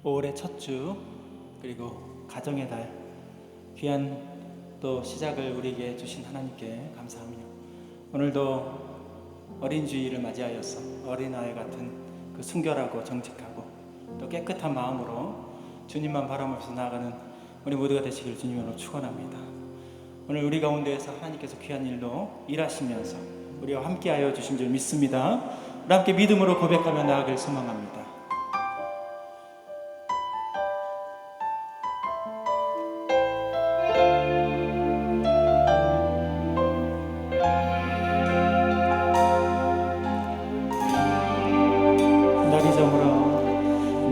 5월의 첫 주, 그리고 가정의 달, 귀한 또 시작을 우리에게 주신 하나님께 감사하며, 오늘도 어린 주일을 맞이하여서 어린아이 같은 그 순결하고 정직하고 또 깨끗한 마음으로 주님만 바라보면서 나아가는 우리 모두가 되시길 주님으로 축원합니다. 오늘 우리 가운데에서 하나님께서 귀한 일로 일하시면서 우리와 함께하여 주신 줄 믿습니다. 우리 함께 믿음으로 고백하며 나아가길 소망합니다.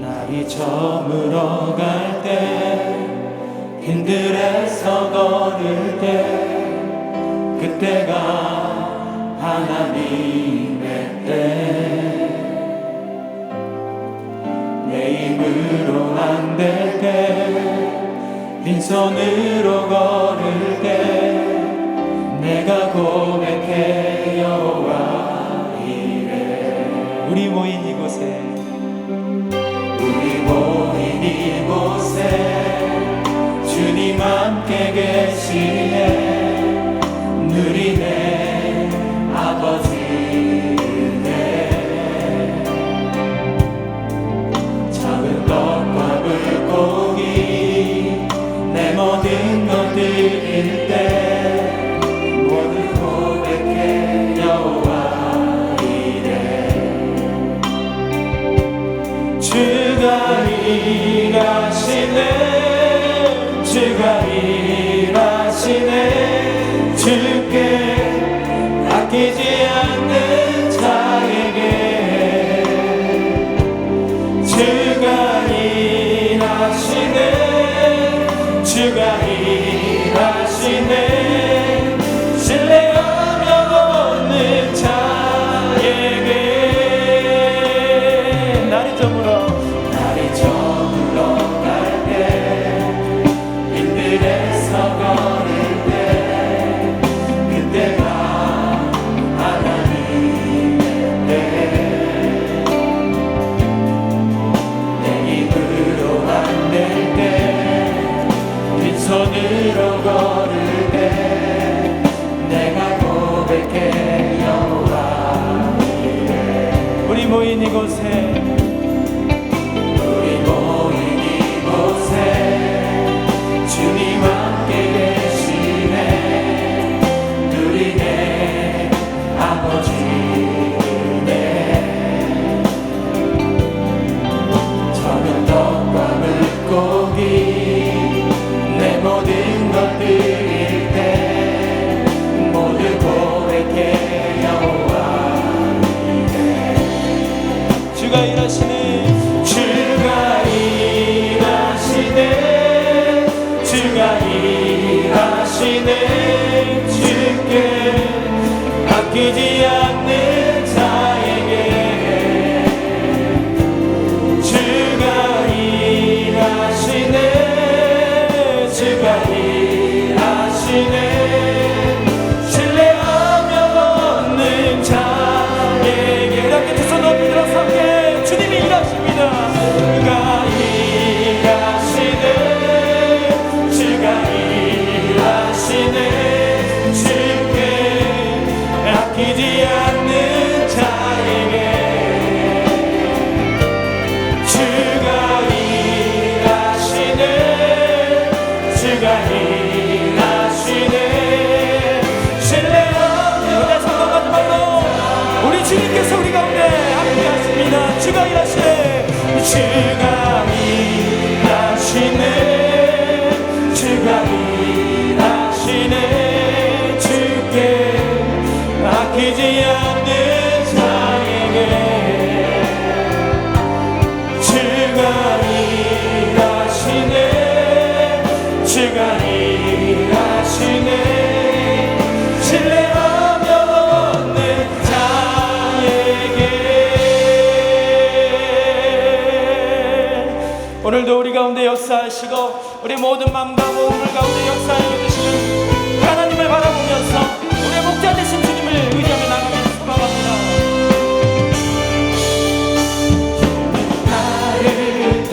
날이 저물어 갈 때, 힘들어서 걸을 때, 그때가 하나님의 때. 내 힘으로 안 될 때, 빈손으로 걸을 때, 내가 고백해 여호와 이래. 우리 모인 이곳에, 우리 모인 이곳에 주님 함께 계시네. 누리네 아버지네. 작은 떡과 물고기 내 모든 것 드릴 때, 모두 고백해 여호와 이래. 주가 일하시네, 주가 일하시네. 주께 아끼지 않는 자에게. 주가 일하시네, 주가 일하시네. 신뢰하며 얻는 자에게. 날이 저물어 손으로 걸을 때, 내가 고백해 여호와 이래. 우리 모인 이곳에, 우리 모인 이곳에 주님 함께 계시네. 누리네 아버지네. 적은 떡과 물고기 내 모든 것 드릴 때, 모두 고백해 여호와 이래. 주가 일하시네, 주가 일하시네, 주가 일하시네. 주께 아끼지 않는 자에게. 주가 일하시네, 주가 일하시네. 신뢰하며 얻는 자에게. 이렇게 두 손 높이 들어서 함께 주님이 일하십니다. 주가 일하시네, 주가 일하시네. 주께 아끼지 않는 자에게. 주가 일하시네, 주가 일하시네. 신뢰하며 성공하지 말고 우리 주님께서 우리 가운데 함께 하십니다. 주가 일하시네, 주가 일하시네, 주가 일하시네. 주께 아끼지 않는 자에게. 주가 일하시네, 주가 일하시네. 신뢰하며 얻는 자에게. 오늘도 우리 가운데 역사하시고 우리 모든 마음과 몸을 가운데 역사하여 주시는 하나님을 바라보면서 우리의 목자 되신 주님을 의지하며 나가기를 소망합니다. 나를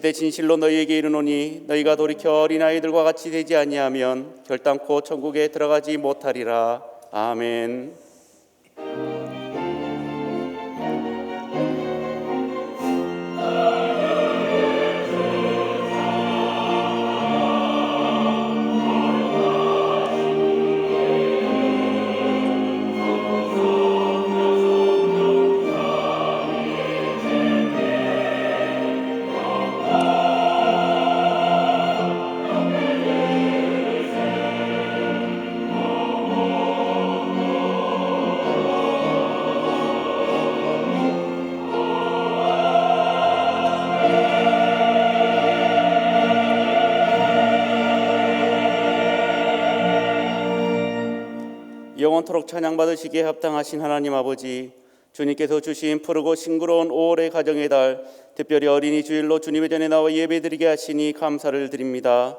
이르시되 진실로 너희에게 이르노니 너희가 돌이켜 어린아이들과 같이 되지 아니하면 결단코 천국에 들어가지 못하리라. 아멘. 영원토록 찬양받으시기에 합당하신 하나님 아버지, 주님께서 주신 푸르고 싱그러운 5월의 가정의 달, 특별히 어린이 주일로 주님의 전에 나와 예배드리게 하시니 감사를 드립니다.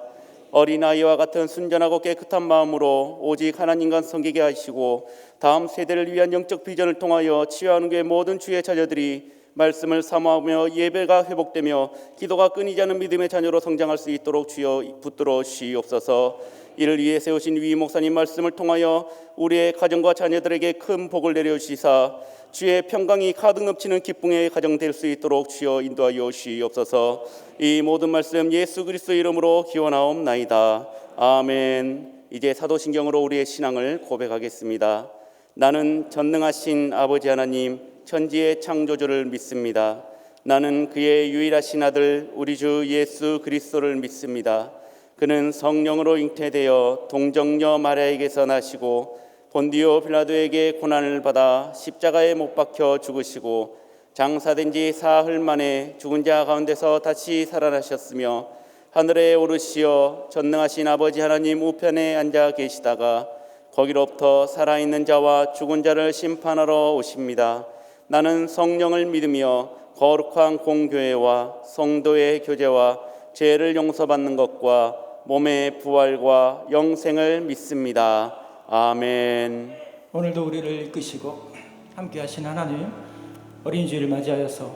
어린아이와 같은 순전하고 깨끗한 마음으로 오직 하나님과 섬기게 하시고 다음 세대를 위한 영적 비전을 통하여 치유하는 게 모든 주의 자녀들이 말씀을 사모하며 예배가 회복되며 기도가 끊이지 않는 믿음의 자녀로 성장할 수 있도록 주여 붙들어 주시옵소서. 이를 위해 세우신 위 목사님 말씀을 통하여 우리의 가정과 자녀들에게 큰 복을 내려주시사 주의 평강이 가득 넘치는 기쁨의 가정 될 수 있도록 주여 인도하여 주시옵소서. 이 모든 말씀 예수 그리스도 이름으로 기원하옵나이다. 아멘. 이제 사도신경으로 우리의 신앙을 고백하겠습니다. 나는 전능하신 아버지 하나님 천지의 창조주를 믿습니다. 나는 그의 유일하신 아들 우리 주 예수 그리스도를 믿습니다. 그는 성령으로 잉태되어 동정녀 마리아에게서 나시고 본디오 빌라도에게 고난을 받아 십자가에 못 박혀 죽으시고 장사된 지 사흘 만에 죽은 자 가운데서 다시 살아나셨으며 하늘에 오르시어 전능하신 아버지 하나님 우편에 앉아 계시다가 거기로부터 살아있는 자와 죽은 자를 심판하러 오십니다. 나는 성령을 믿으며 거룩한 공교회와 성도의 교제와 죄를 용서받는 것과 몸의 부활과 영생을 믿습니다. 아멘. 오늘도 우리를 이끄시고 함께 하신 하나님, 어린 주일을 맞이하여서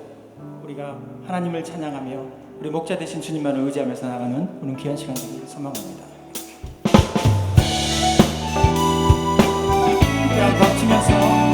우리가 하나님을 찬양하며 우리 목자 되신 주님만을 의지하면서 나가는 오늘 귀한 시간 되기를 소망합니다. 함께 박치면서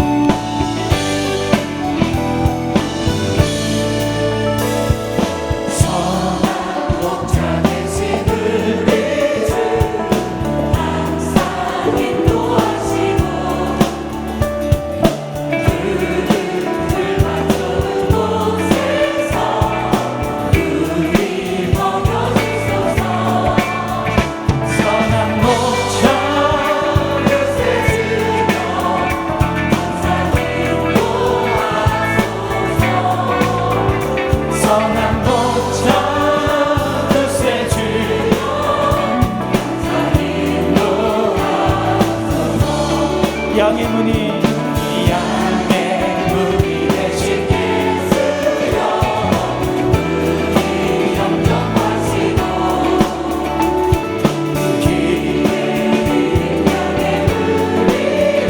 양의 문이 되신 우리 영접하시고 기회의 우리를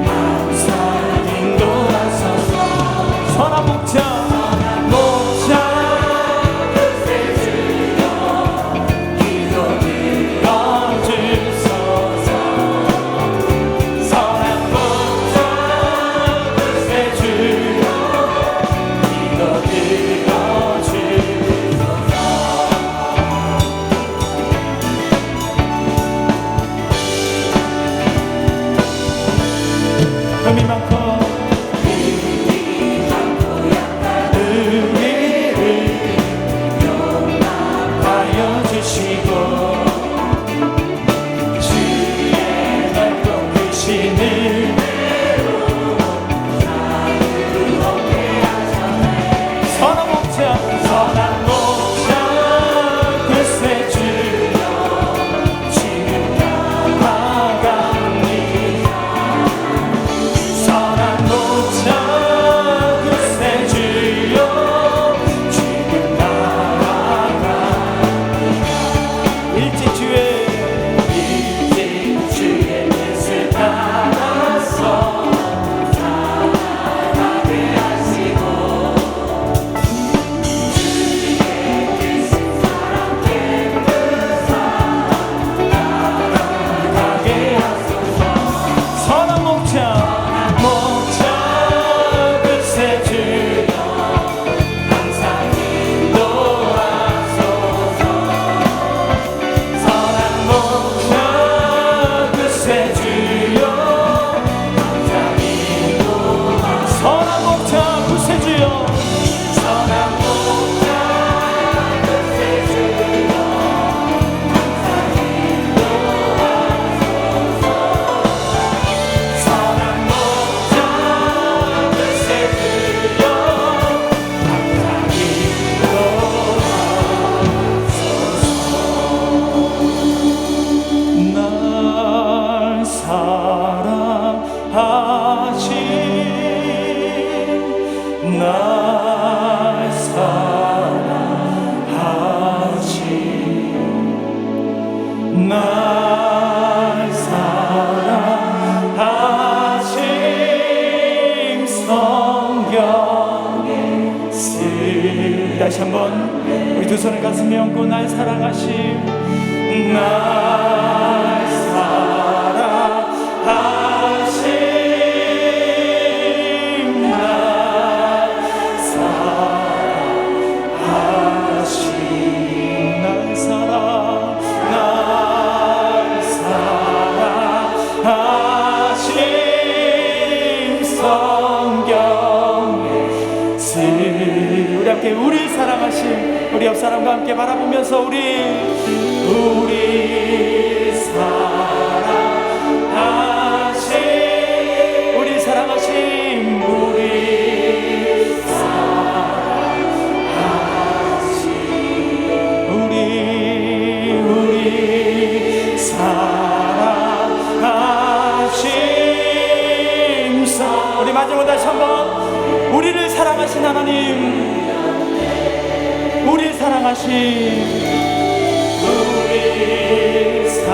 항상 인도하소서. 선한 목자 기도 들어주소서. 선한 다시 한번 우리 두 손을 가슴에 얹고 날 사랑하심, 날 사랑하심, 날 사랑하심, 날 사랑, 날 사랑하심, 성경에 우리 함께 우리를 사랑하심, 우리 옆 사람과 함께 바라보면서 우리 사랑하심, 우리 사랑하심, 우리 사랑하심, 우리 사랑하심, 우리 마지막으로 다시 한번 우리를 사랑하신 하나님, 우리를 사랑하신 우리 사랑하심,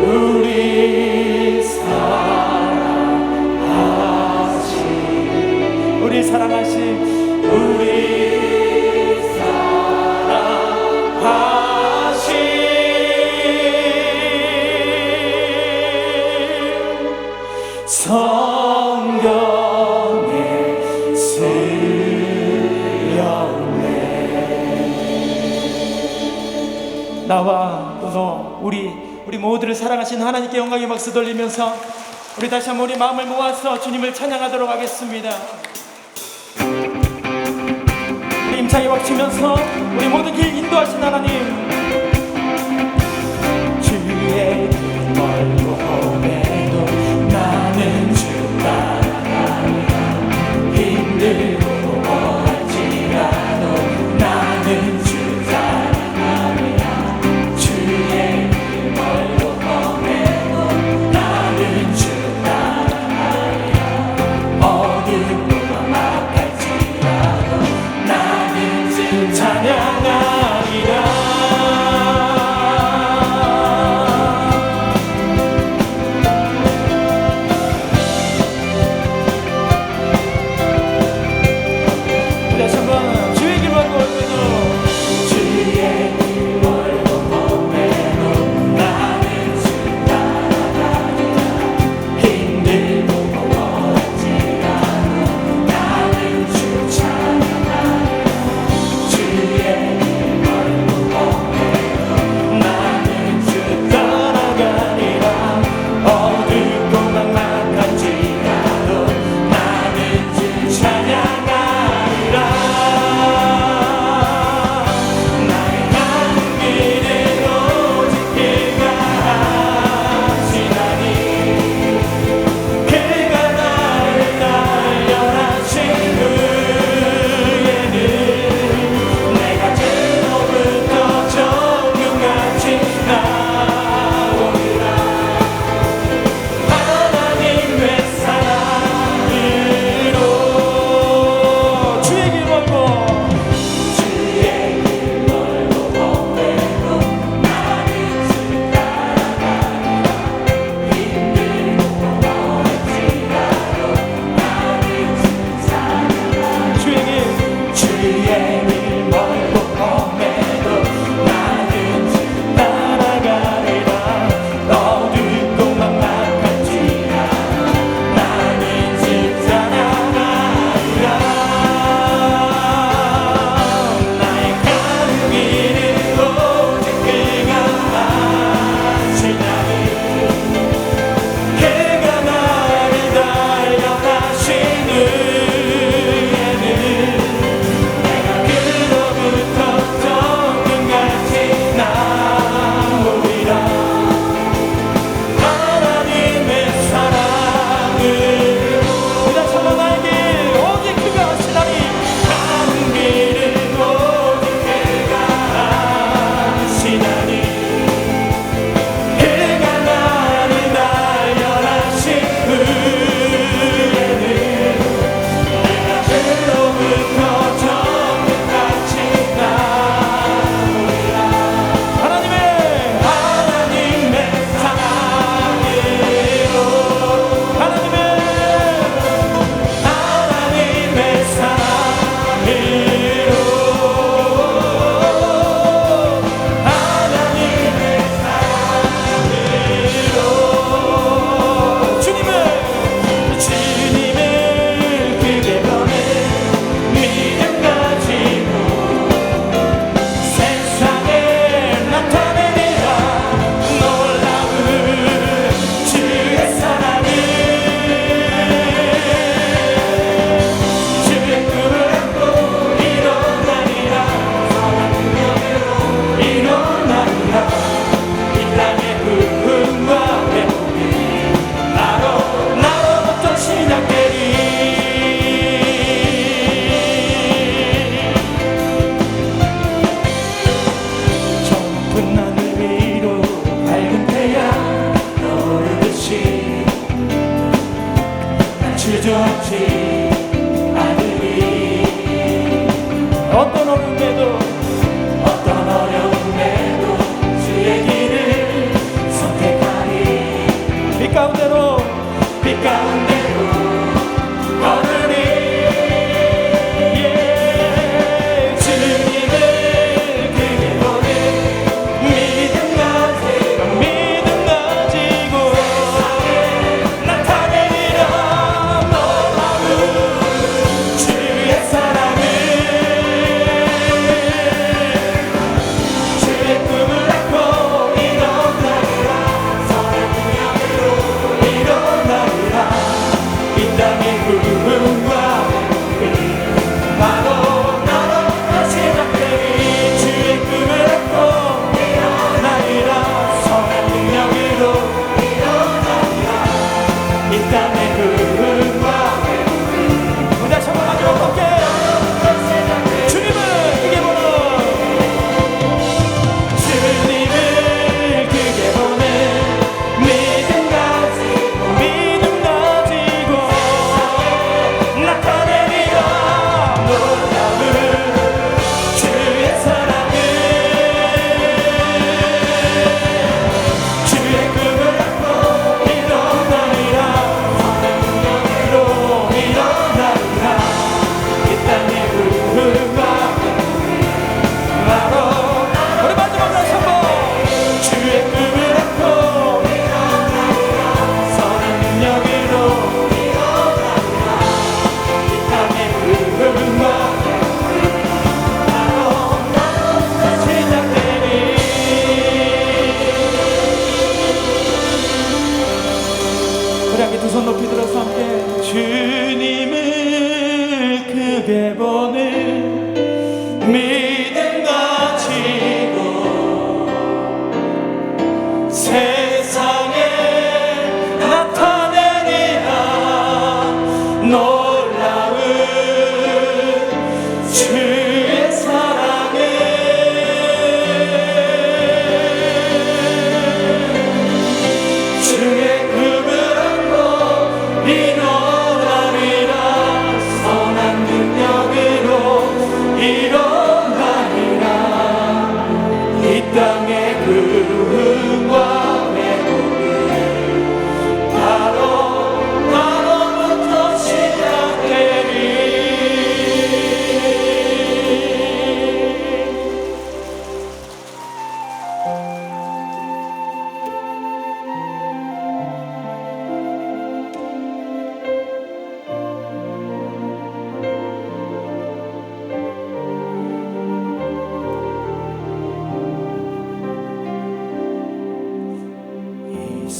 우리 사랑하심, 우리 사랑하신 우리 사랑하심, 성경에 쓰였네. 나와 너 우리 모두를 사랑하신 하나님께 영광의 박수 돌리면서 우리 다시 한번 우리 마음을 모아서 주님을 찬양하도록 하겠습니다. 우리 힘차게 박치면서 우리 모든 길 인도하신 하나님, 주의 길 멀고 험해도 나는 주 따라가리라. 힘들고 뭐할지라도 나는 주 따라가리라. 주의 길 멀고 험해도 나는 주 따라가리라. 어둡고 막할지라도 나는 주 찬양하리라.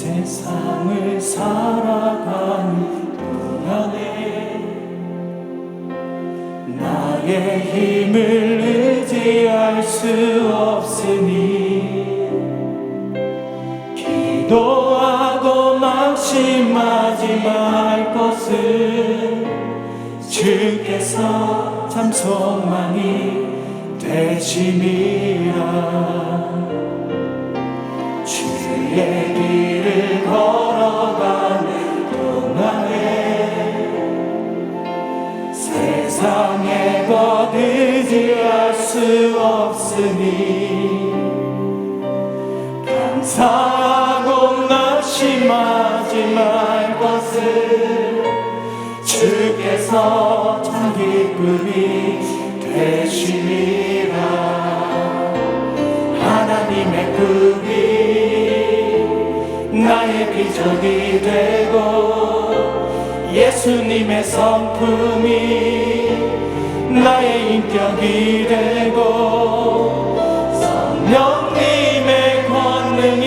세상을 살아가는 동안에 나의 힘을 의지할 수 없으니 기도하고 낙심하지 말 것을 주께서 참 소망이 되심이라. 주의 길을 걸어가는 동안에 세상의 것 의지할 수 없으니 감사하고 낙심하지 말 것을 주께서 참 기쁨이 되심이라. 하나님의 꿈이 나의 비전이 되고 예수님의 성품이 나의 인격이 되고 성령님의 권능이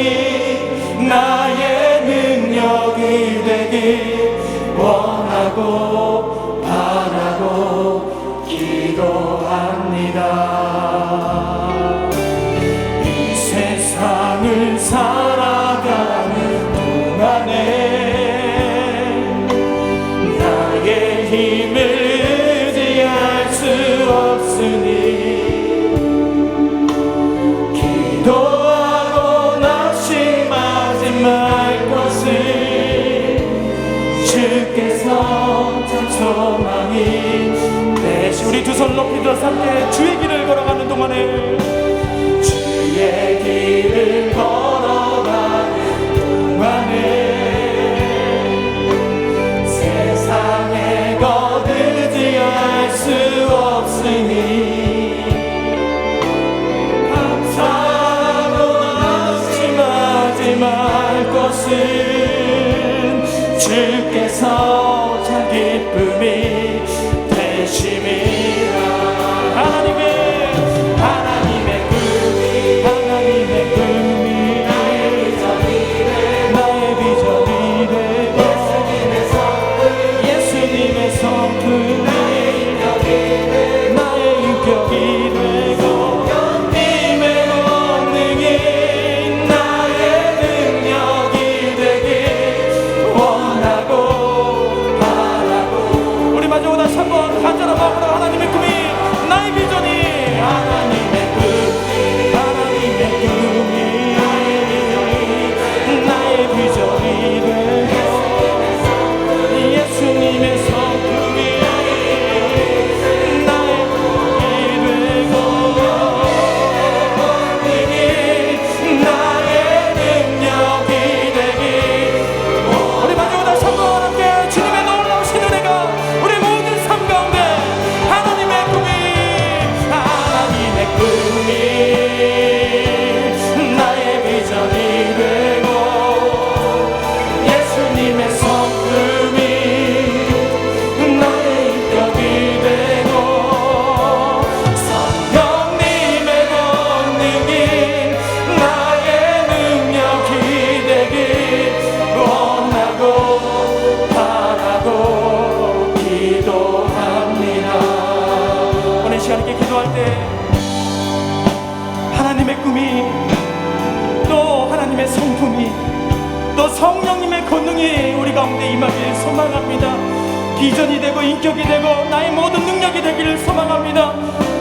나의 능력이 되길 원하고 바라고 기도합니다. 이 세상을 살아가는 동안에 나의 힘을 의지할 수 없으니 기도하고 낙심하지 말 것을 주께서 참 소망이 되시. 우리 두 손 높이 들어서 함께 주의 길을 걸어가는 동안에 주의 길을 걸어가는 동안에 세상의 것 의지할 수 없으니 감사하고 낙심하지 말 것은 주께서 참 기쁨이 되심이라. 하나님의 꿈이 나의 비전이 되고 예수님의 성품이 나의 인격이 되고 님의 권능이 나의 능력이 되길 원하고 바라고. 우리 마지막으로 다시 한번 간절한 마음으로 하나님의 꿈이 나의 비전이 나의 비전이 되고 예수님의 성품이 나의 꿈이 되고 나의 능력이 되길. 우리 마지막으로 다시 한번 함께 주님의 놀라우신 은혜가 우리 모든 삶 가운데 하나님의 꿈이 나의 비전이 되고 예수님의 성품이 나의 인격이 되고 성령님의 권능이 나의 능력이 되길 원하고 바라고 기도합니다. 오늘 시간 이렇게 기도할 때 하나님의 꿈이 또 하나님의 성품이 또 성령님의 권능이 우리 가운데 임하길 소망합니다. 비전이 되고 인격이 되고 나의 모든 능력이 되기를 소망합니다.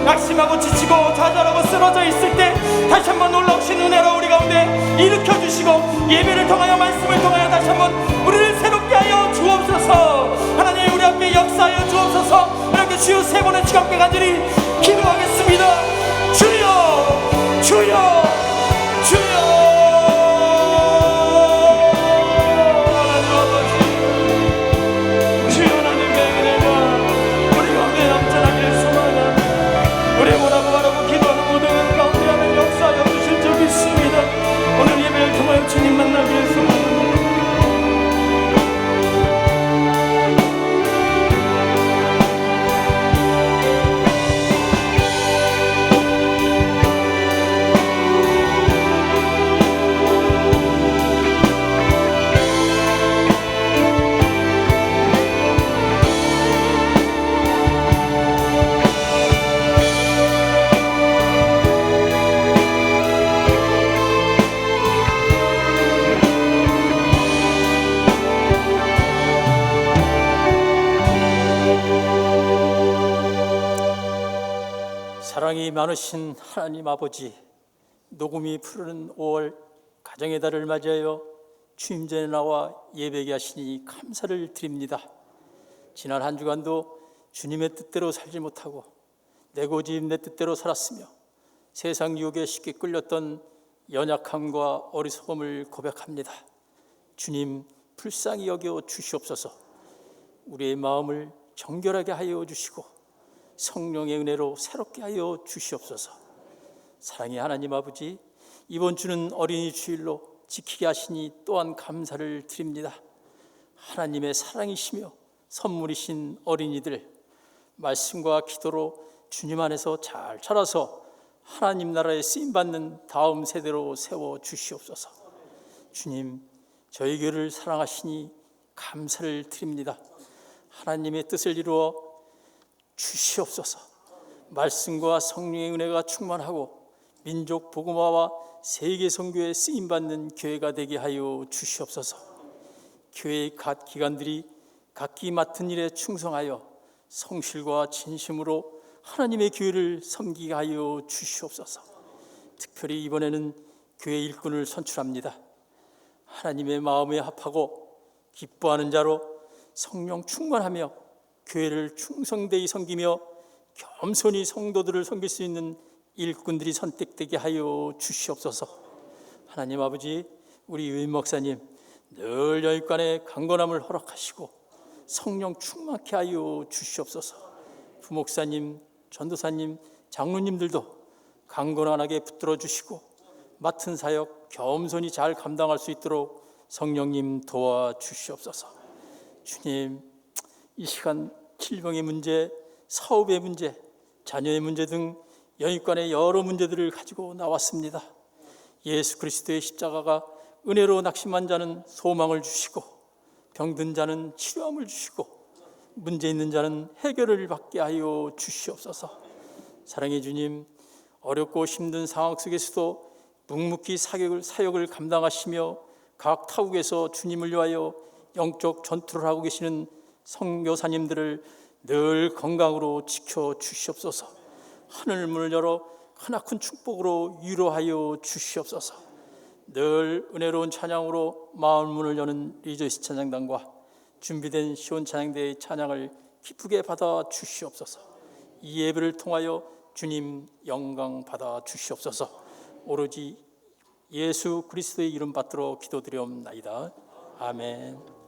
낙심하고 지치고 좌절하고 쓰러져 있을 때 다시 한번 놀라우신 은혜로 우리 가운데 일으켜주시고 예배를 통하여 말씀을 통하여 다시 한번 우리를 새롭게 하여 주옵소서. 하나님 우리 함께 역사하여 주옵소서. 이렇게 주여 세 번의 지갑게 간절히 기도하겠습니다. 주여 주여 주여. 주님 만나기 위해서 많으신 하나님 아버지, 녹음이 푸르는 5월 가정의 달을 맞이하여 주님 전에 나와 예배하게 하시니 감사를 드립니다. 지난 한 주간도 주님의 뜻대로 살지 못하고 내 고집 내 뜻대로 살았으며 세상 유혹에 쉽게 끌렸던 연약함과 어리석음을 고백합니다. 주님, 불쌍히 여겨 주시옵소서. 우리의 마음을 정결하게 하여 주시고 성령의 은혜로 새롭게 하여 주시옵소서. 사랑의 하나님 아버지, 이번 주는 어린이 주일로 지키게 하시니 또한 감사를 드립니다. 하나님의 사랑이시며 선물이신 어린이들, 말씀과 기도로 주님 안에서 잘 자라서 하나님 나라에 쓰임받는 다음 세대로 세워 주시옵소서. 주님, 저희 교회를 사랑하시니 감사를 드립니다. 하나님의 뜻을 이루어 주시옵소서. 말씀과 성령의 은혜가 충만하고 민족 복음화와 세계 선교에 쓰임받는 교회가 되게 하여 주시옵소서. 교회의 각 기관들이 각기 맡은 일에 충성하여 성실과 진심으로 하나님의 교회를 섬기게 하여 주시옵소서. 특별히 이번에는 교회 일꾼을 선출합니다. 하나님의 마음에 합하고 기뻐하는 자로 성령 충만하며 교회를 충성되이 섬기며 겸손히 성도들을 섬길 수 있는 일꾼들이 선택되게 하여 주시옵소서. 하나님 아버지, 우리 유인 목사님 늘 여인간의 강건함을 허락하시고 성령 충만케 하여 주시옵소서. 부목사님, 전도사님, 장로님들도 강건하게 붙들어 주시고 맡은 사역 겸손히 잘 감당할 수 있도록 성령님 도와주시옵소서. 주님, 이 시간 질병의 문제, 사업의 문제, 자녀의 문제 등 영육간의 여러 문제들을 가지고 나왔습니다. 예수 그리스도의 십자가가 은혜로 낙심한 자는 소망을 주시고 병든 자는 치료함을 주시고 문제 있는 자는 해결을 받게 하여 주시옵소서. 사랑의 주님, 어렵고 힘든 상황 속에서도 묵묵히 사역을 감당하시며 각 타국에서 주님을 위하여 영적 전투를 하고 계시는 선교사님들을 늘 건강으로 지켜주시옵소서. 하늘 문을 열어 크나큰 축복으로 위로하여 주시옵소서. 늘 은혜로운 찬양으로 마을 문을 여는 리조이스 찬양단과 준비된 시온 찬양대의 찬양을 기쁘게 받아 주시옵소서. 이 예배를 통하여 주님 영광 받아 주시옵소서. 오로지 예수 그리스도의 이름 받들어 기도드리옵나이다. 아멘.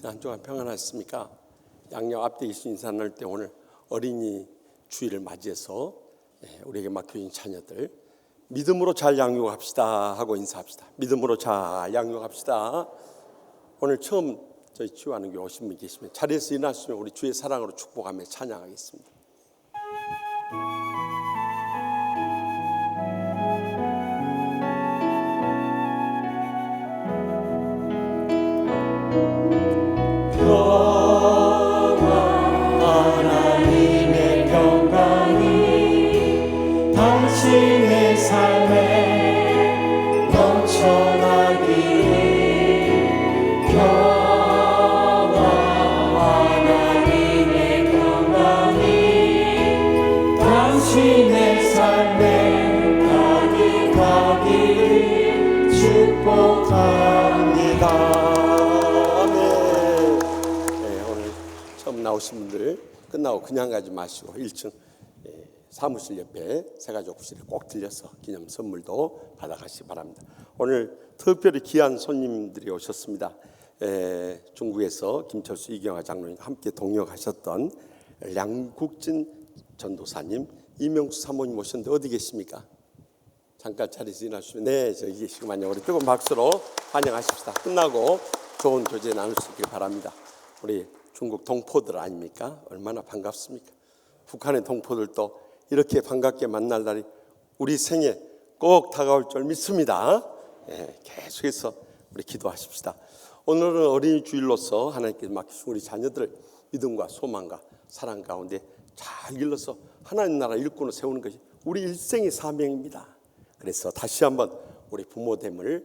한 주간 평안하셨습니까? 양력 앞뒤 인사 나눌 때 오늘 어린이 주일을 맞이해서 우리에게 맡겨진 자녀들 믿음으로 잘 양육합시다 하고 인사합시다. 믿음으로 잘 양육합시다. 오늘 처음 저희 치유하는 교회 오신 분 계시면 자리에서 일어나시면 우리 주의 사랑으로 축복하며 찬양하겠습니다. 하나님의 평강이 당신의 삶에 넘쳐나기를 평화 하나님의 평강이 당신의 삶에 가득하기를 축복합니다. 나오신 분들 끝나고 그냥 가지 마시고 1층 사무실 옆에 세가족실에 꼭 들려서 기념 선물도 받아가시기 바랍니다. 오늘 특별히 귀한 손님들이 오셨습니다. 중국에서 김철수 이경화 장로님과 함께 동역하셨던 량국진 전도사님, 이명수 사모님 오셨는데 어디 계십니까? 잠깐 자리에서 일어나시면 네, 저기 계시구만요. 우리 뜨거운 박수로 환영하십시다. 끝나고 좋은 교제 나눌 수 있길 바랍니다. 우리 중국 동포들 아닙니까? 얼마나 반갑습니까? 북한의 동포들도 이렇게 반갑게 만날 날이 우리 생에 꼭 다가올 줄 믿습니다. 계속해서 우리 기도하십시다. 오늘은 어린이 주일로서 하나님께서 맡기신 우리 자녀들을 믿음과 소망과 사랑 가운데 잘 길러서 하나님 나라 일꾼을 세우는 것이 우리 일생의 사명입니다. 그래서 다시 한번 우리 부모됨을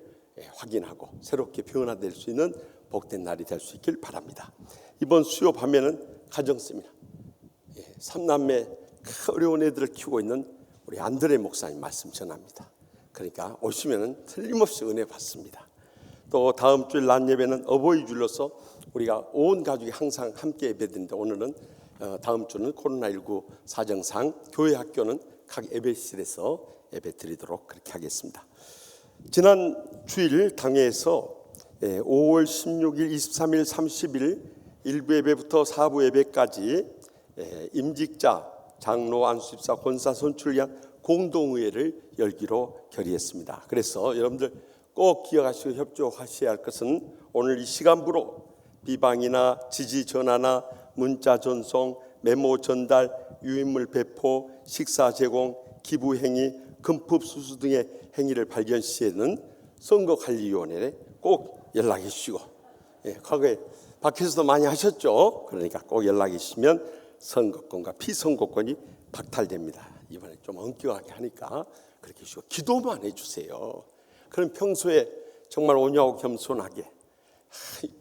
확인하고 새롭게 변화될 수 있는 복된 날이 될 수 있길 바랍니다. 이번 수요 밤에는 가정 세미나, 삼남매 어려운 애들을 키우고 있는 우리 안드레 목사님 말씀 전합니다. 그러니까 오시면은 틀림없이 은혜 받습니다. 또 다음 주일 낮 예배는 어버이 주일로서 우리가 온 가족이 항상 함께 예배드리는데 오늘은 다음 주는 코로나19 사정상 교회 학교는 각 예배실에서 예배 드리도록 그렇게 하겠습니다. 지난 주일 당회에서 5월 16일, 23일, 30일 일부 예배부터 4부 예배까지 임직자, 장로, 안수집사, 권사 선출을 위한 공동의회를 열기로 결의했습니다. 그래서 여러분들 꼭 기억하시고 협조하셔야 할 것은 오늘 이 시간부로 비방이나 지지 전화나 문자 전송, 메모 전달, 유인물 배포, 식사 제공, 기부 행위, 금품 수수 등의 행위를 발견 시에는 선거관리위원회에 꼭 연락해 주시고, 과거에 밖에서도 많이 하셨죠. 그러니까 꼭 연락해 주시면 선거권과 피선거권이 박탈됩니다. 이번에 좀 엄격하게 하니까 그렇게 해주시고 기도만 해주세요. 그럼 평소에 정말 온유하고 겸손하게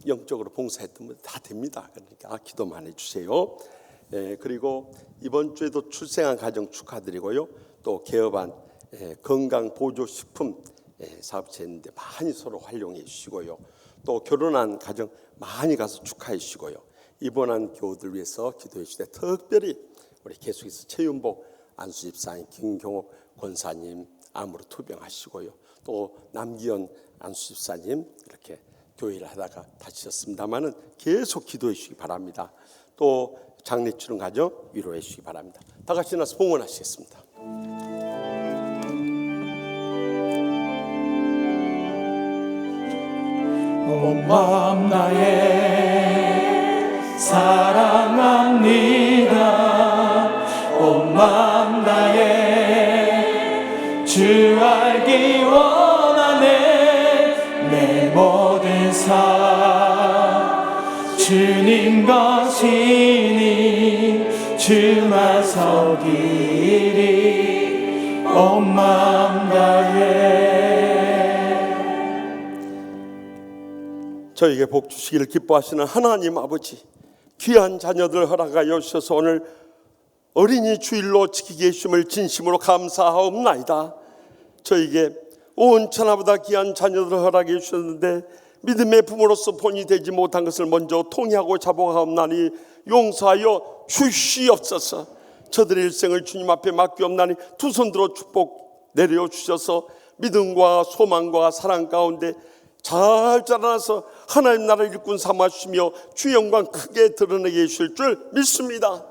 영적으로 봉사했던 분 다 됩니다. 그러니까 기도만 해주세요. 그리고 이번 주에도 출생한 가정 축하드리고요. 또 개업한 건강보조식품 사업체 있는데 많이 서로 활용해 주시고요. 또 결혼한 가정 많이 가서 축하해 주시고요. 입원한 교우들 위해서 기도해 주시되 특별히 우리 계속해서 최윤복 안수집사님, 김경옥 권사님 암으로 투병하시고요. 또 남기현 안수집사님 이렇게 교회를 하다가 다치셨습니다만은 계속 기도해 주시기 바랍니다. 또 장례 치른 가정 위로해 주시기 바랍니다. 다 같이 나서 봉헌하시겠습니다. 온 마음 다해 사랑합니다. 온 마음 다해 주 알기 원하네. 내 모든 삶 주님 것이니 주만 섬기리. 온 마음 다해. 저에게 복 주시기를 기뻐하시는 하나님 아버지, 귀한 자녀들 허락하여 주셔서 오늘 어린이 주일로 지키게 해주심을 진심으로 감사하옵나이다. 저에게 온 천하보다 귀한 자녀들 허락해 주셨는데 믿음의 부모로서 본이 되지 못한 것을 먼저 통회하고 자복하옵나니 용서하여 주시옵소서. 저들의 일생을 주님 앞에 맡기옵나니 두 손 들어 축복 내려주셔서 믿음과 소망과 사랑 가운데 잘 자라나서 하나님 나라 일꾼 삼아주시며 주 영광 크게 드러내게 해주실 줄 믿습니다.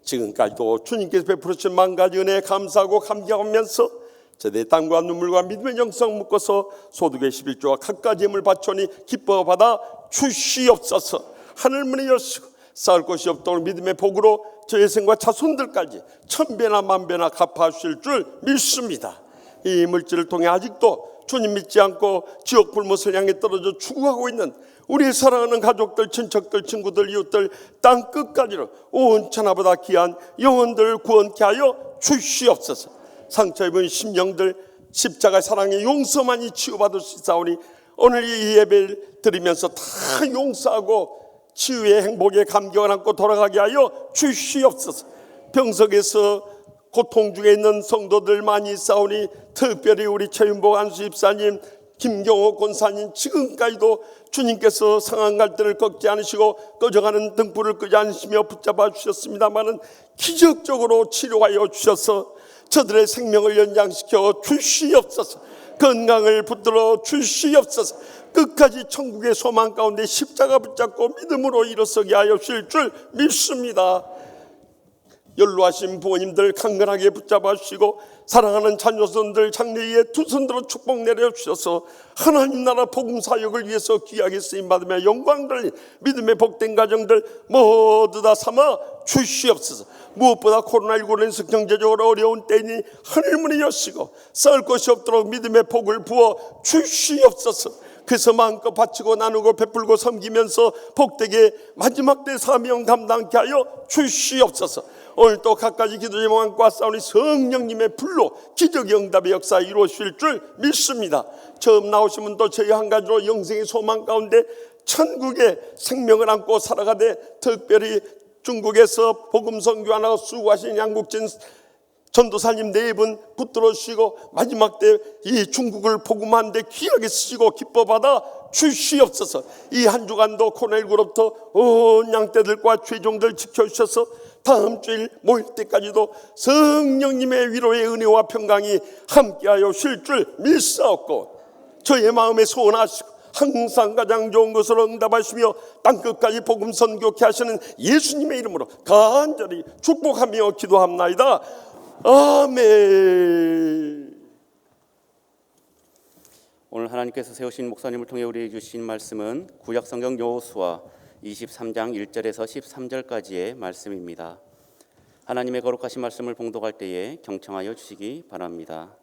지금까지도 주님께서 베풀어주신 만 가지 은혜에 감사하고 감격하면서 저들의 땀과 눈물과 믿음의 영성 묶어서 소득의 11조와 갖가지 힘을 바쳐니 기뻐 받아 주시옵소서. 하늘문이 여시고 쌓을 것이 없도록 믿음의 복으로 저의 생과 자손들까지 천배나 만배나 갚아주실 줄 믿습니다. 이 물질을 통해 아직도 주님 믿지 않고 지옥 불못을 향해 떨어져 죽어가고 있는 우리 사랑하는 가족들, 친척들, 친구들, 이웃들 땅 끝까지로 온 천하보다 귀한 영혼들 구원케 하여 주시옵소서. 상처 입은 심령들 십자가 사랑의 용서만이 치유받을 수 있사오니 오늘 이 예배를 드리면서 다 용서하고 치유의 행복의 감격을 안고 돌아가게 하여 주시옵소서. 병석에서 고통 중에 있는 성도들 많이 있사오니 특별히 우리 최윤복 안수집사님, 김경호 권사님 지금까지도 주님께서 상한 갈대를 꺾지 않으시고 꺼져가는 등불을 끄지 않으시며 붙잡아 주셨습니다마는 기적적으로 치료하여 주셔서 저들의 생명을 연장시켜 주시옵소서. 건강을 붙들어 주시옵소서. 끝까지 천국의 소망 가운데 십자가 붙잡고 믿음으로 일어서게 하여 주실 줄 믿습니다. 연로하신 부모님들 강건하게 붙잡아 주시고 사랑하는 자녀손들 장래에 두 손들어 축복 내려 주셔서 하나님 나라 복음 사역을 위해서 귀하게 쓰임받으며 영광 돌린 믿음의 복된 가정들 모두 다 삼아 주시옵소서. 무엇보다 코로나19로 인해서 경제적으로 어려운 때니 하늘문이 여시고 쌓을 것이 없도록 믿음의 복을 부어 주시옵소서. 그래서 마음껏 바치고 나누고 베풀고 섬기면서 복되게 마지막 때 사명 감당케 하여 주시옵소서. 오늘 또 갖가지 기도 제목과 싸우니 성령님의 불로 기적의 응답의 역사 이루어질 줄 믿습니다. 처음 나오신 분도 저희 한 가지로 영생의 소망 가운데 천국의 생명을 안고 살아가되 특별히 중국에서 복음 선교하나 수고하신 양국진 전도사님 4분 붙들어 주시고 마지막 때 이 중국을 복음하는데 귀하게 쓰시고 기뻐 받아 주시옵소서. 이 한 주간도 코로나19로부터 온 양떼들과 죄종들 지켜주셔서 다음 주일 모일 때까지도 성령님의 위로의 은혜와 평강이 함께하여 쉴 줄 믿사옵고 저의 마음에 소원하시고 항상 가장 좋은 것으로 응답하시며 땅끝까지 복음 선교케 하시는 예수님의 이름으로 간절히 축복하며 기도합나이다. 아멘. 오늘 하나님께서 세우신 목사님을 통해 우리에게 주신 말씀은 구약성경 여호수아 23장 1절에서 13절까지의 말씀입니다. 하나님의 거룩하신 말씀을 봉독할 때에 경청하여 주시기 바랍니다.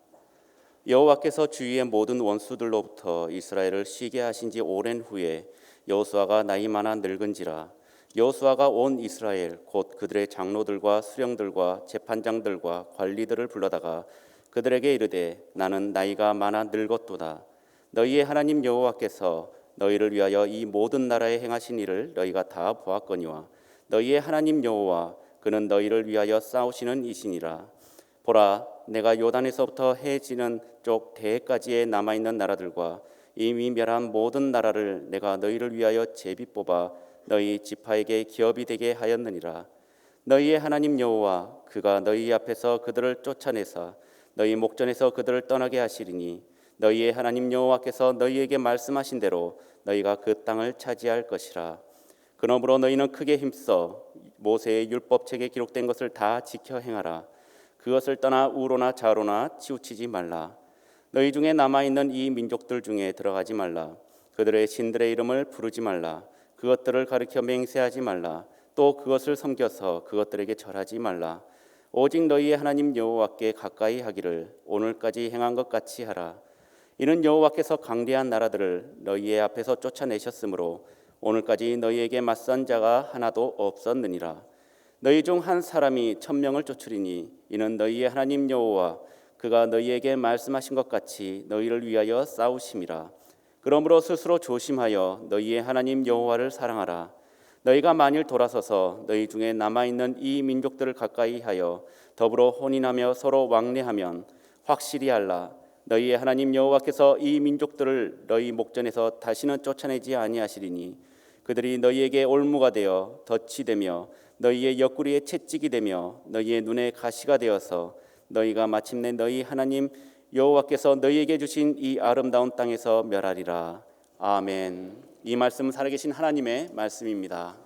여호와께서 주위의 모든 원수들로부터 이스라엘을 쉬게 하신 지 오랜 후에 여호수아가 나이 많아 늙은지라 여호수아가 온 이스라엘 곧 그들의 장로들과 수령들과 재판장들과 관리들을 불러다가 그들에게 이르되 나는 나이가 많아 늙었도다. 너희의 하나님 여호와께서 너희를 위하여 이 모든 나라에 행하신 일을 너희가 다 보았거니와 너희의 하나님 여호와 그는 너희를 위하여 싸우시는 이시니라. 보라, 내가 요단에서부터 해 지는 쪽 대해까지의 남아있는 나라들과 이미 멸한 모든 나라를 내가 너희를 위하여 제비 뽑아 너희 지파에게 기업이 되게 하였느니라. 너희의 하나님 여호와 그가 너희 앞에서 그들을 쫓아내사 너희 목전에서 그들을 떠나게 하시리니 너희의 하나님 여호와께서 너희에게 말씀하신 대로 너희가 그 땅을 차지할 것이라. 그러므로 너희는 크게 힘써 모세의 율법책에 기록된 것을 다 지켜 행하라. 그것을 떠나 우로나 좌로나 치우치지 말라. 너희 중에 남아있는 이 민족들 중에 들어가지 말라. 그들의 신들의 이름을 부르지 말라. 그것들을 가리켜 맹세하지 말라. 또 그것을 섬겨서 그것들에게 절하지 말라. 오직 너희의 하나님 여호와께 가까이 하기를 오늘까지 행한 것 같이 하라. 이는 여호와께서 강대한 나라들을 너희의 앞에서 쫓아내셨으므로 오늘까지 너희에게 맞선 자가 하나도 없었느니라. 너희 중 한 사람이 1000명을 쫓으리니 이는 너희의 하나님 여호와 그가 너희에게 말씀하신 것 같이 너희를 위하여 싸우심이라. 그러므로 스스로 조심하여 너희의 하나님 여호와를 사랑하라. 너희가 만일 돌아서서 너희 중에 남아있는 이 민족들을 가까이 하여 더불어 혼인하며 서로 왕래하면 확실히 알라. 너희의 하나님 여호와께서 이 민족들을 너희 목전에서 다시는 쫓아내지 아니하시리니 그들이 너희에게 올무가 되어 덫이 되며 너희의 옆구리에 채찍이 되며 너희의 눈에 가시가 되어서 너희가 마침내 너희 하나님 여호와께서 너희에게 주신 이 아름다운 땅에서 멸하리라. 아멘. 이 말씀은 살아계신 하나님의 말씀입니다.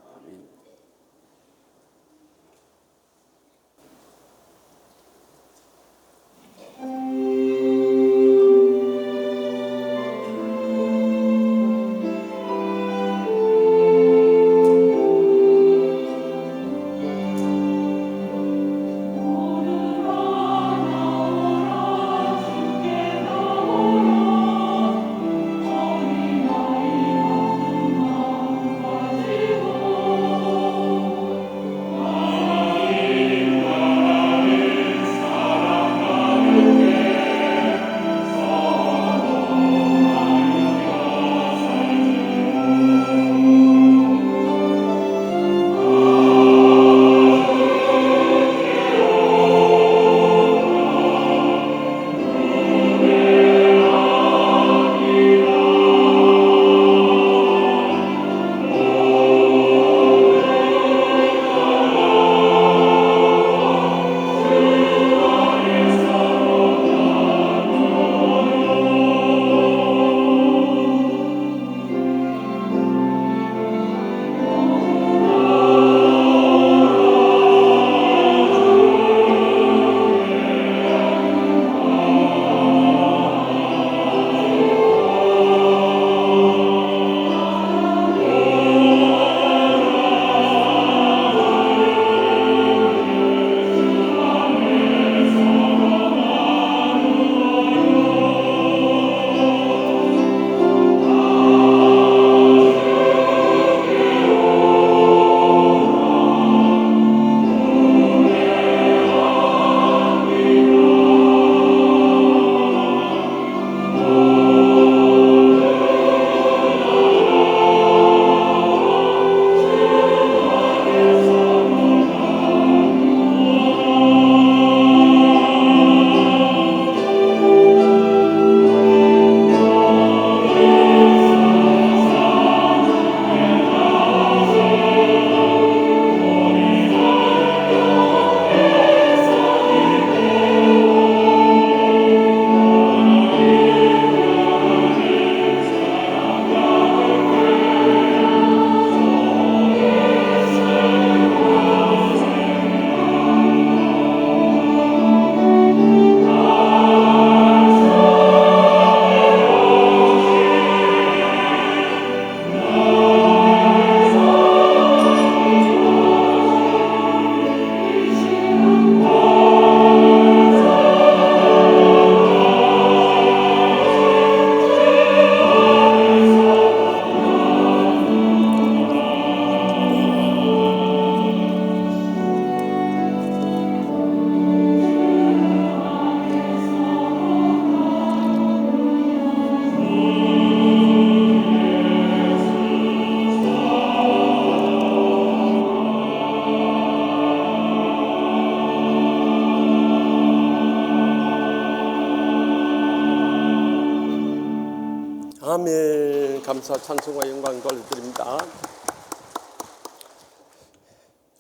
감사 찬송과 영광 돌려드립니다.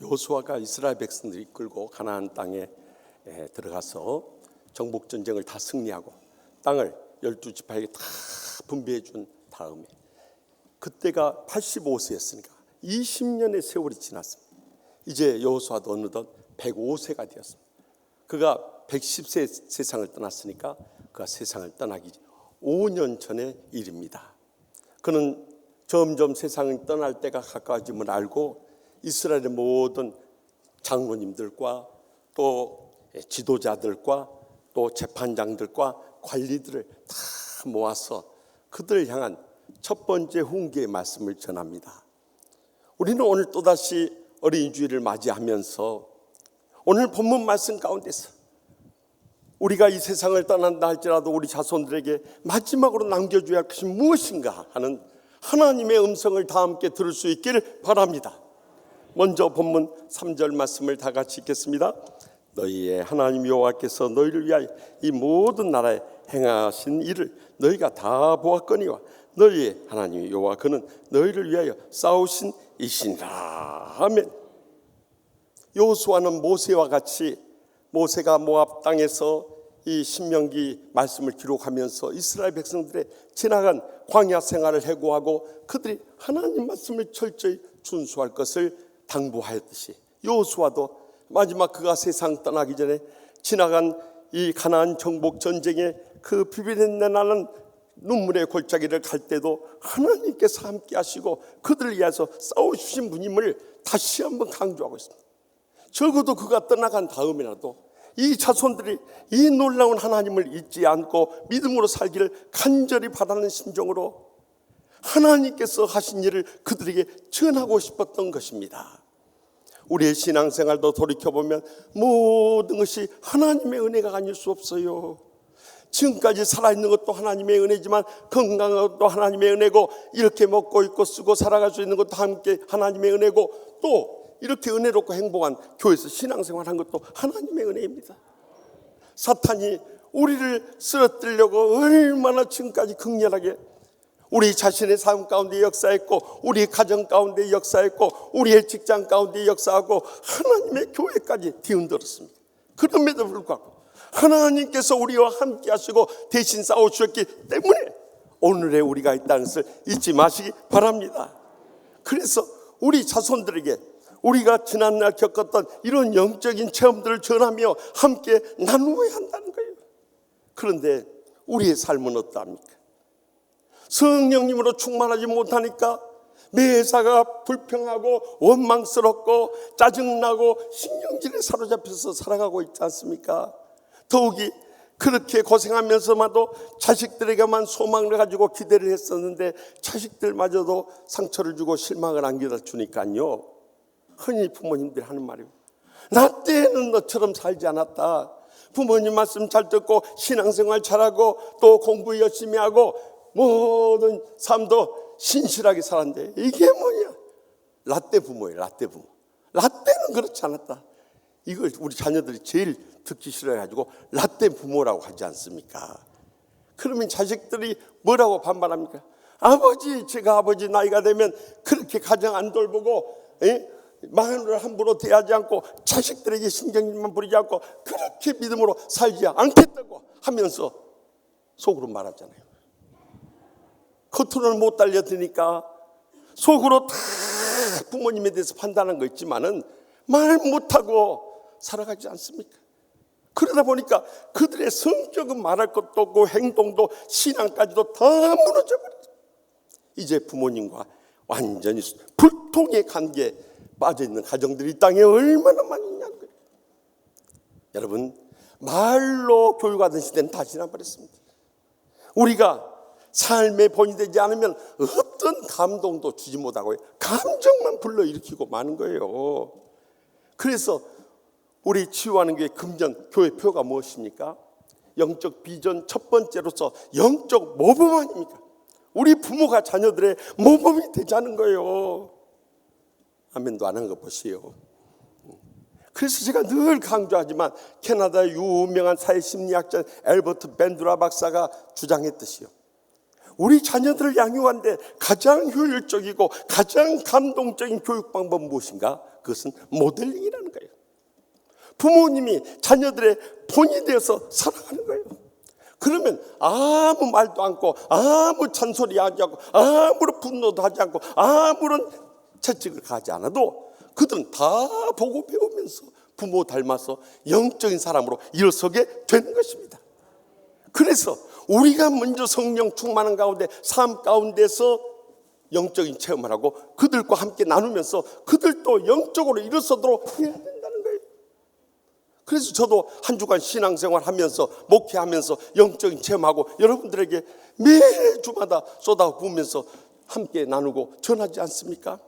여호수아가 이스라엘 백성들을 이끌고 가나안 땅에 들어가서 정복 전쟁을 다 승리하고 땅을 12지파에게 다 분배해 준 다음에 그때가 85세였으니까 20년의 세월이 지났습니다. 이제 여호수아도 어느덧 105세가 되었습니다. 그가 110세 세상을 떠났으니까 그가 세상을 떠나기 5년 전의 일입니다. 그는 점점 세상을 떠날 때가 가까워짐을 알고 이스라엘의 모든 장로님들과 또 지도자들과 또 재판장들과 관리들을 다 모아서 그들을 향한 첫 번째 훈계의 말씀을 전합니다. 우리는 오늘 또다시 어린이 주일을 맞이하면서 오늘 본문 말씀 가운데서 우리가 이 세상을 떠난다 할지라도 우리 자손들에게 마지막으로 남겨줘야 할 것이 무엇인가 하는 하나님의 음성을 다 함께 들을 수 있기를 바랍니다. 먼저 본문 3절 말씀을 다 같이 읽겠습니다. 너희의 하나님 여호와께서 너희를 위하여 이 모든 나라에 행하신 일을 너희가 다 보았거니와 너희의 하나님 여호와 그는 너희를 위하여 싸우신 이시니라. 아멘. 여호수아는 모세와 같이 모세가 모압 땅에서 이 신명기 말씀을 기록하면서 이스라엘 백성들의 지나간 광야 생활을 해고하고 그들이 하나님 말씀을 철저히 준수할 것을 당부하였듯이 여호수아도 마지막 그가 세상 떠나기 전에 지나간 이 가나안 정복 전쟁의 그 비비는 나는 눈물의 골짜기를 갈 때도 하나님께서 함께 하시고 그들을 위해서 싸우신 분임을 다시 한번 강조하고 있습니다. 적어도 그가 떠나간 다음이라도 이 자손들이 이 놀라운 하나님을 잊지 않고 믿음으로 살기를 간절히 바라는 심정으로 하나님께서 하신 일을 그들에게 전하고 싶었던 것입니다. 우리의 신앙생활도 돌이켜보면 모든 것이 하나님의 은혜가 아닐 수 없어요. 지금까지 살아있는 것도 하나님의 은혜지만 건강한 것도 하나님의 은혜고 이렇게 먹고 입고 쓰고 살아갈 수 있는 것도 함께 하나님의 은혜고 또 이렇게 은혜롭고 행복한 교회에서 신앙생활한 것도 하나님의 은혜입니다. 사탄이 우리를 쓰러뜨리려고 얼마나 지금까지 극렬하게 우리 자신의 삶 가운데 역사했고 우리의 가정 가운데 역사했고 우리의 직장 가운데 역사하고 하나님의 교회까지 뒤흔들었습니다. 그럼에도 불구하고 하나님께서 우리와 함께 하시고 대신 싸워주셨기 때문에 오늘의 우리가 있다는 것을 잊지 마시기 바랍니다. 그래서 우리 자손들에게 우리가 지난날 겪었던 이런 영적인 체험들을 전하며 함께 나누어야 한다는 거예요. 그런데 우리의 삶은 어떠합니까? 성령님으로 충만하지 못하니까 매사가 불평하고 원망스럽고 짜증나고 신경질에 사로잡혀서 살아가고 있지 않습니까? 더욱이 그렇게 고생하면서마도 자식들에게만 소망을 가지고 기대를 했었는데 자식들마저도 상처를 주고 실망을 안겨다 주니까요. 흔히 부모님들이 하는 말이에요. 나 때는 너처럼 살지 않았다. 부모님 말씀 잘 듣고 신앙생활 잘하고 또 공부 열심히 하고 모든 삶도 신실하게 살았는데 이게 뭐냐? 라떼 부모예요. 라떼 부모. 라떼는 그렇지 않았다. 이걸 우리 자녀들이 제일 듣기 싫어가지고 라떼 부모라고 하지 않습니까? 그러면 자식들이 뭐라고 반발합니까? 아버지, 제가 아버지 나이가 되면 그렇게 가정 안 돌보고 마누라를 함부로 대하지 않고 자식들에게 신경질만 부리지 않고 그렇게 믿음으로 살지 않겠다고 하면서 속으로 말하잖아요. 겉으로는 못 달려드니까 속으로 다 부모님에 대해서 판단한 거 있지만은 말 못하고 살아가지 않습니까? 그러다 보니까 그들의 성격은 말할 것도 없고 행동도 신앙까지도 다 무너져버렸어요. 이제 부모님과 완전히 불통의 관계에 빠져있는 가정들이 이 땅에 얼마나 많이 있냐는 거예요. 여러분, 말로 교육하던 시대는 다 지나버렸습니다. 우리가 삶에 본이 되지 않으면 어떤 감동도 주지 못하고 감정만 불러일으키고 마는 거예요. 그래서 우리 치유하는 교회 금전 교회 표가 무엇입니까? 영적 비전 첫 번째로서 영적 모범 아닙니까? 우리 부모가 자녀들의 모범이 되자는 거예요. 아멘도 안 한 거 보세요. 그래서 제가 늘 강조하지만 캐나다의 유명한 사회심리학자 엘버트 벤두라 박사가 주장했듯이요. 우리 자녀들을 양육하는데 가장 효율적이고 가장 감동적인 교육 방법은 무엇인가? 그것은 모델링이라는 거예요. 부모님이 자녀들의 본이 되어서 살아가는 거예요. 그러면 아무 말도 않고 아무 잔소리하지 않고 아무런 분노도 하지 않고 아무런 채찍을 가지 않아도 그들은 다 보고 배우면서 부모 닮아서 영적인 사람으로 일어서게 되는 것입니다. 그래서 우리가 먼저 성령 충만한 가운데 삶 가운데서 영적인 체험을 하고 그들과 함께 나누면서 그들도 영적으로 일어서도록 해야 된다는 거예요. 그래서 저도 한 주간 신앙생활 하면서 목회하면서 영적인 체험하고 여러분들에게 매주마다 쏟아부으면서 함께 나누고 전하지 않습니까?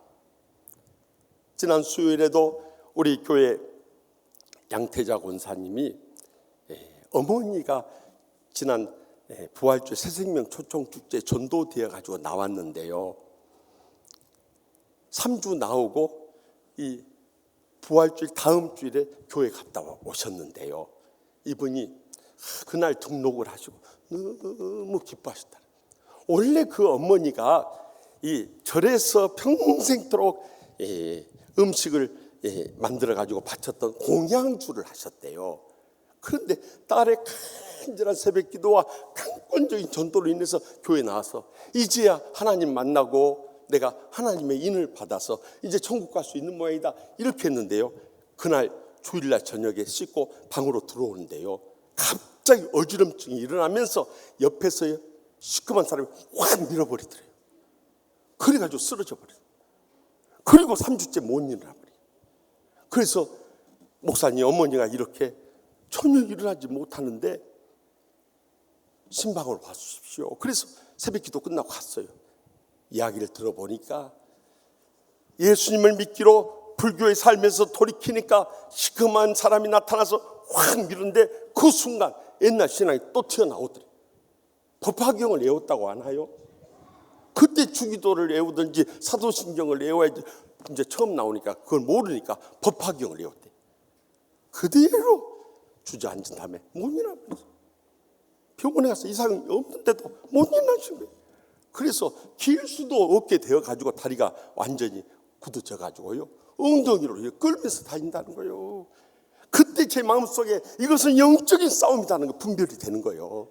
지난 수요일에도 우리 교회 양태자 권사님이 어머니가 지난 부활주일 새생명 초청축제 전도되어 가지고 나왔는데요, 3주 나오고 이 부활주일 다음 주일에 교회 갔다 오셨는데요, 이분이 그날 등록을 하시고 너무 기뻐하셨다. 원래 그 어머니가 이 절에서 평생토록 음식을 만들어 가지고 바쳤던 공양주를 하셨대요. 그런데 딸의 간절한 새벽 기도와 강권적인 전도로 인해서 교회에 나와서 이제야 하나님 만나고 내가 하나님의 인을 받아서 이제 천국 갈 수 있는 모양이다 이렇게 했는데요, 그날 주일날 저녁에 씻고 방으로 들어오는데요, 갑자기 어지럼증이 일어나면서 옆에서 시커먼 사람이 확 밀어버리더래요. 그래가지고 쓰러져 버려요. 그리고 3주째 못 일어나 버려요. 그래서 목사님, 어머니가 이렇게 전혀 일어나지 못하는데 신방으로 와주십시오. 그래서 새벽 기도 끝나고 갔어요. 이야기를 들어보니까 예수님을 믿기로 불교에 살면서 돌이키니까 시커먼 사람이 나타나서 확 미는데 그 순간 옛날 신앙이 또 튀어나오더래요. 법화경을 외웠다고 하나요? 그때 주기도를 외우든지 사도신경을 외워야지. 이제 처음 나오니까 그걸 모르니까 법화경을 외웠대. 그대로 주저앉은 다음에 못 일어나면서 병원에 가서 이상이 없는데도 못 일어나신 거예요. 그래서 길 수도 없게 되어 가지고 다리가 완전히 굳어져 가지고요, 엉덩이로 끌면서 다닌다는 거예요. 그때 제 마음속에 이것은 영적인 싸움이라는 거 분별이 되는 거예요.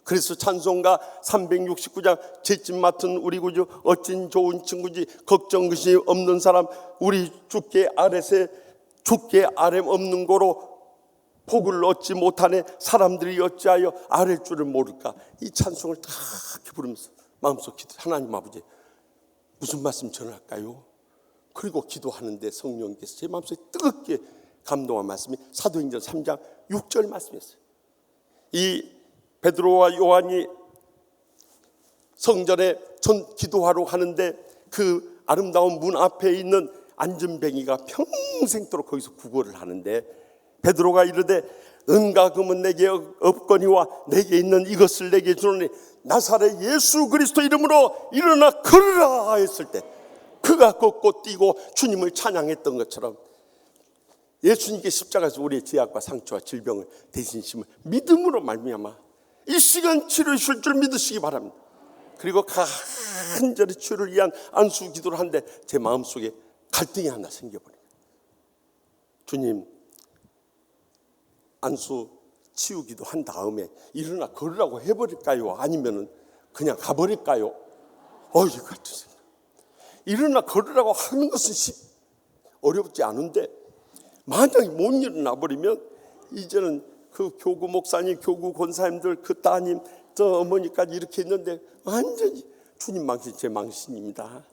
그래서 찬송가 369장 제집 맡은 우리 구주 어찐 좋은 친구지 걱정 근심 없는 사람 우리 주께 아뢰 없는 고로 복을 얻지 못하네 사람들이 어찌하여 아랠 줄을 모를까. 이 찬송을 다 부르면서 마음속 기도, 하나님 아버지 무슨 말씀 전할까요? 그리고 기도하는데 성령께서 제 마음속에 뜨겁게 감동한 말씀이 사도행전 3장 6절 말씀이었어요. 이 베드로와 요한이 성전에 기도하러 가는데 그 아름다운 문 앞에 있는 안전뱅이가 평생도록 거기서 구걸을 하는데 베드로가 이르되 은과 금은 내게 없거니와 내게 있는 이것을 내게 주노니 나사렛 예수 그리스도 이름으로 일어나 걸으라 했을 때 그가 걷고 뛰고 주님을 찬양했던 것처럼 예수님께 십자가에서 우리의 죄악과 상처와 질병을 대신 심을 믿음으로 말미암아 이 시간 치료해 줄 줄 믿으시기 바랍니다. 그리고 간절히 치료를 위한 안수 기도를 하는데 제 마음속에 갈등이 하나 생겨버려요. 주님, 안수 치우기도 한 다음에 일어나 걸으라고 해버릴까요? 아니면 그냥 가버릴까요? 이거 같은 생각. 일어나 걸으라고 하는 것은 어렵지 않은데 만약에 못 일어나 버리면 이제는 그 교구 목사님, 교구 권사님들, 그 따님, 저 어머니까지 이렇게 있는데 완전히 주님 망신, 제 망신입니다.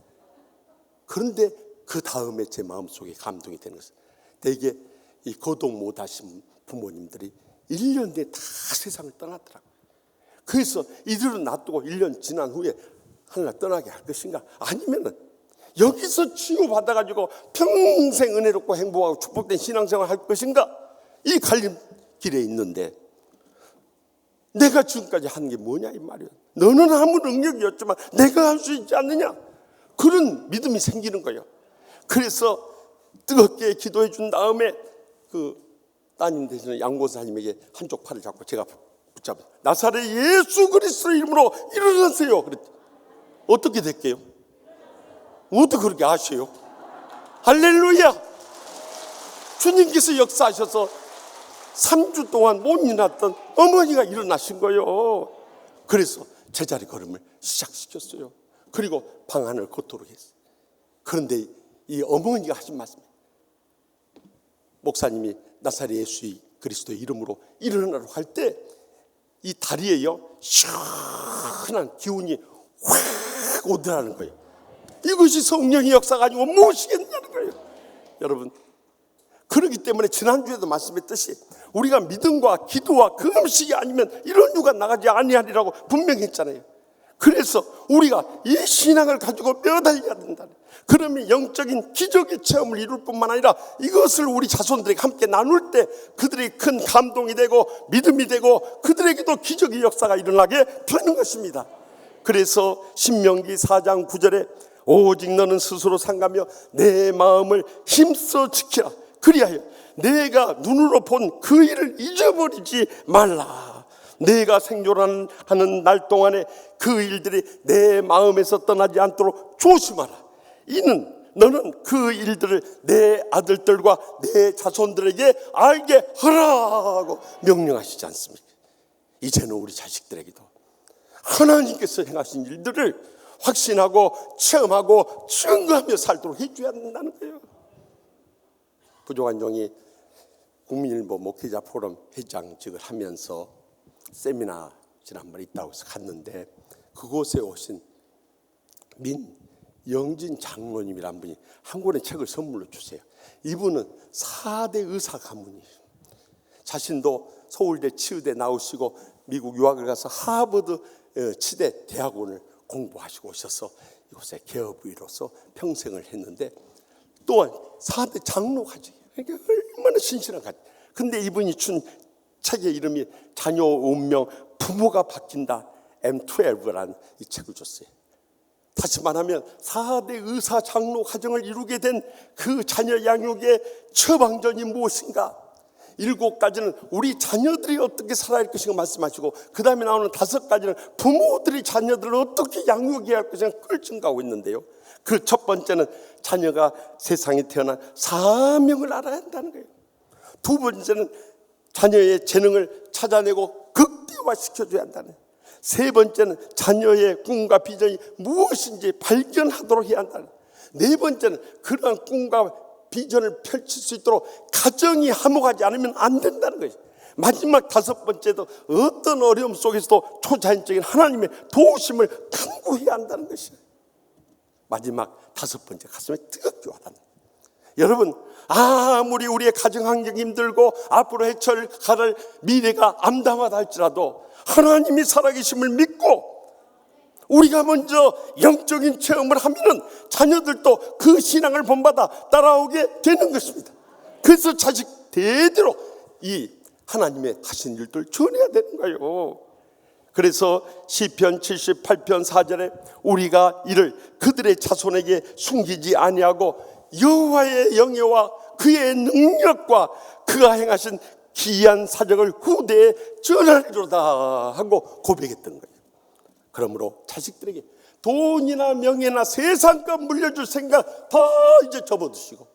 그런데 그 다음에 제 마음속에 감동이 되는 것은 대개 이 거동 못하신 부모님들이 1년 내에 다 세상을 떠났더라고요. 그래서 이들은 놔두고 1년 지난 후에 하늘날 떠나게 할 것인가? 아니면은 여기서 치유받아가지고 평생 은혜롭고 행복하고 축복된 신앙생활 할 것인가? 이 갈림길에 있는데 내가 지금까지 한 게 뭐냐 이 말이에요. 너는 아무 능력이 없지만 내가 할 수 있지 않느냐? 그런 믿음이 생기는 거예요. 그래서 뜨겁게 기도해 준 다음에 그 따님 되시는 양고사님에게 한쪽 팔을 잡고 제가 붙잡아 나사렛 예수 그리스도 이름으로 일어나세요. 그랬더니 어떻게 됐게요? 어떻게 그렇게 아셔요? 할렐루야. 주님께서 역사하셔서 3주 동안 못 일어났던 어머니가 일어나신 거예요. 그래서 제자리 걸음을 시작시켰어요. 그리고 방 안을 걷도록 했어요. 그런데 이 어머니가 하신 말씀, 목사님이 나사렛 예수 그리스도의 이름으로 일어나라고 할 때 이 다리에요 시원한 기운이 확 오더라는 거예요. 이것이 성령의 역사가 아니고 무엇이겠냐는 거예요. 여러분, 그렇기 때문에 지난주에도 말씀했듯이 우리가 믿음과 기도와 그 음식이 아니면 이런 유가 나가지 아니하리라고 분명히 했잖아요. 그래서 우리가 이 신앙을 가지고 뼈달려야 된다. 그러면 영적인 기적의 체험을 이룰 뿐만 아니라 이것을 우리 자손들에게 함께 나눌 때 그들이 큰 감동이 되고 믿음이 되고 그들에게도 기적의 역사가 일어나게 되는 것입니다. 그래서 신명기 4장 9절에 오직 너는 스스로 상가며 내 마음을 힘써 지키라. 그리하여 내가 눈으로 본 그 일을 잊어버리지 말라. 내가 생존하는 날 동안에 그 일들이 내 마음에서 떠나지 않도록 조심하라. 이는 너는 그 일들을 내 아들들과 내 자손들에게 알게 하라고 명령하시지 않습니까? 이제는 우리 자식들에게도 하나님께서 행하신 일들을 확신하고 체험하고 증거하며 살도록 해줘야 된다는 거예요. 부족한 종이 국민일보 목회자 포럼 회장직을 하면서 세미나 지난번에 있다고 해서 갔는데 그곳에 오신 민영진 장로님이란 분이 한 권의 책을 선물로 주세요. 이분은 4대 의사 가문이에요. 자신도 서울대 치의대 나오시고 미국 유학을 가서 하버드 치대 대학원을 공부하시고 오셔서 이곳에 개업의로서 평생을 했는데 또한 4대 장로 가족이에요. 그러니까 얼마나 신실한 가족. 근데 이분이 준 책의 이름이 자녀 운명 부모가 바뀐다 M12라는 이 책을 줬어요. 다시 말하면 4대 의사 장로 가정을 이루게 된 그 자녀 양육의 처방전이 무엇인가? 7가지는 우리 자녀들이 어떻게 살아야 할 것인가 말씀하시고 그 다음에 나오는 5가지는 부모들이 자녀들을 어떻게 양육해야 할 것인가 그걸 증가하고 있는데요. 그 첫 번째는 자녀가 세상에 태어난 사명을 알아야 한다는 거예요. 두 번째는 자녀의 재능을 찾아내고 극대화시켜줘야 한다는 거예요. 세 번째는 자녀의 꿈과 비전이 무엇인지 발견하도록 해야 한다는 거예요. 네 번째는 그러한 꿈과 비전을 펼칠 수 있도록 가정이 화목하지 않으면 안 된다는 거예요. 마지막 5번째도 어떤 어려움 속에서도 초자연적인 하나님의 도우심을 간구해야 한다는 것이에요. 마지막 5번째 가슴에 뜨겁게 와닿는 거예요. 여러분, 아무리 우리의 가정 환경이 힘들고 앞으로 헤쳐갈 미래가 암담하다 할지라도 하나님이 살아계심을 믿고 우리가 먼저 영적인 체험을 하면은 자녀들도 그 신앙을 본받아 따라오게 되는 것입니다. 그래서 자식 대대로 이 하나님의 하신 일들 전해야 되는 거예요. 그래서 시편 78편 4절에 우리가 이를 그들의 자손에게 숨기지 아니하고 여호와의 영예와 그의 능력과 그가 행하신 기이한 사적을 후대에 전하리로다 하고 고백했던 거예요. 그러므로 자식들에게 돈이나 명예나 세상과 물려줄 생각 다 이제 접어두시고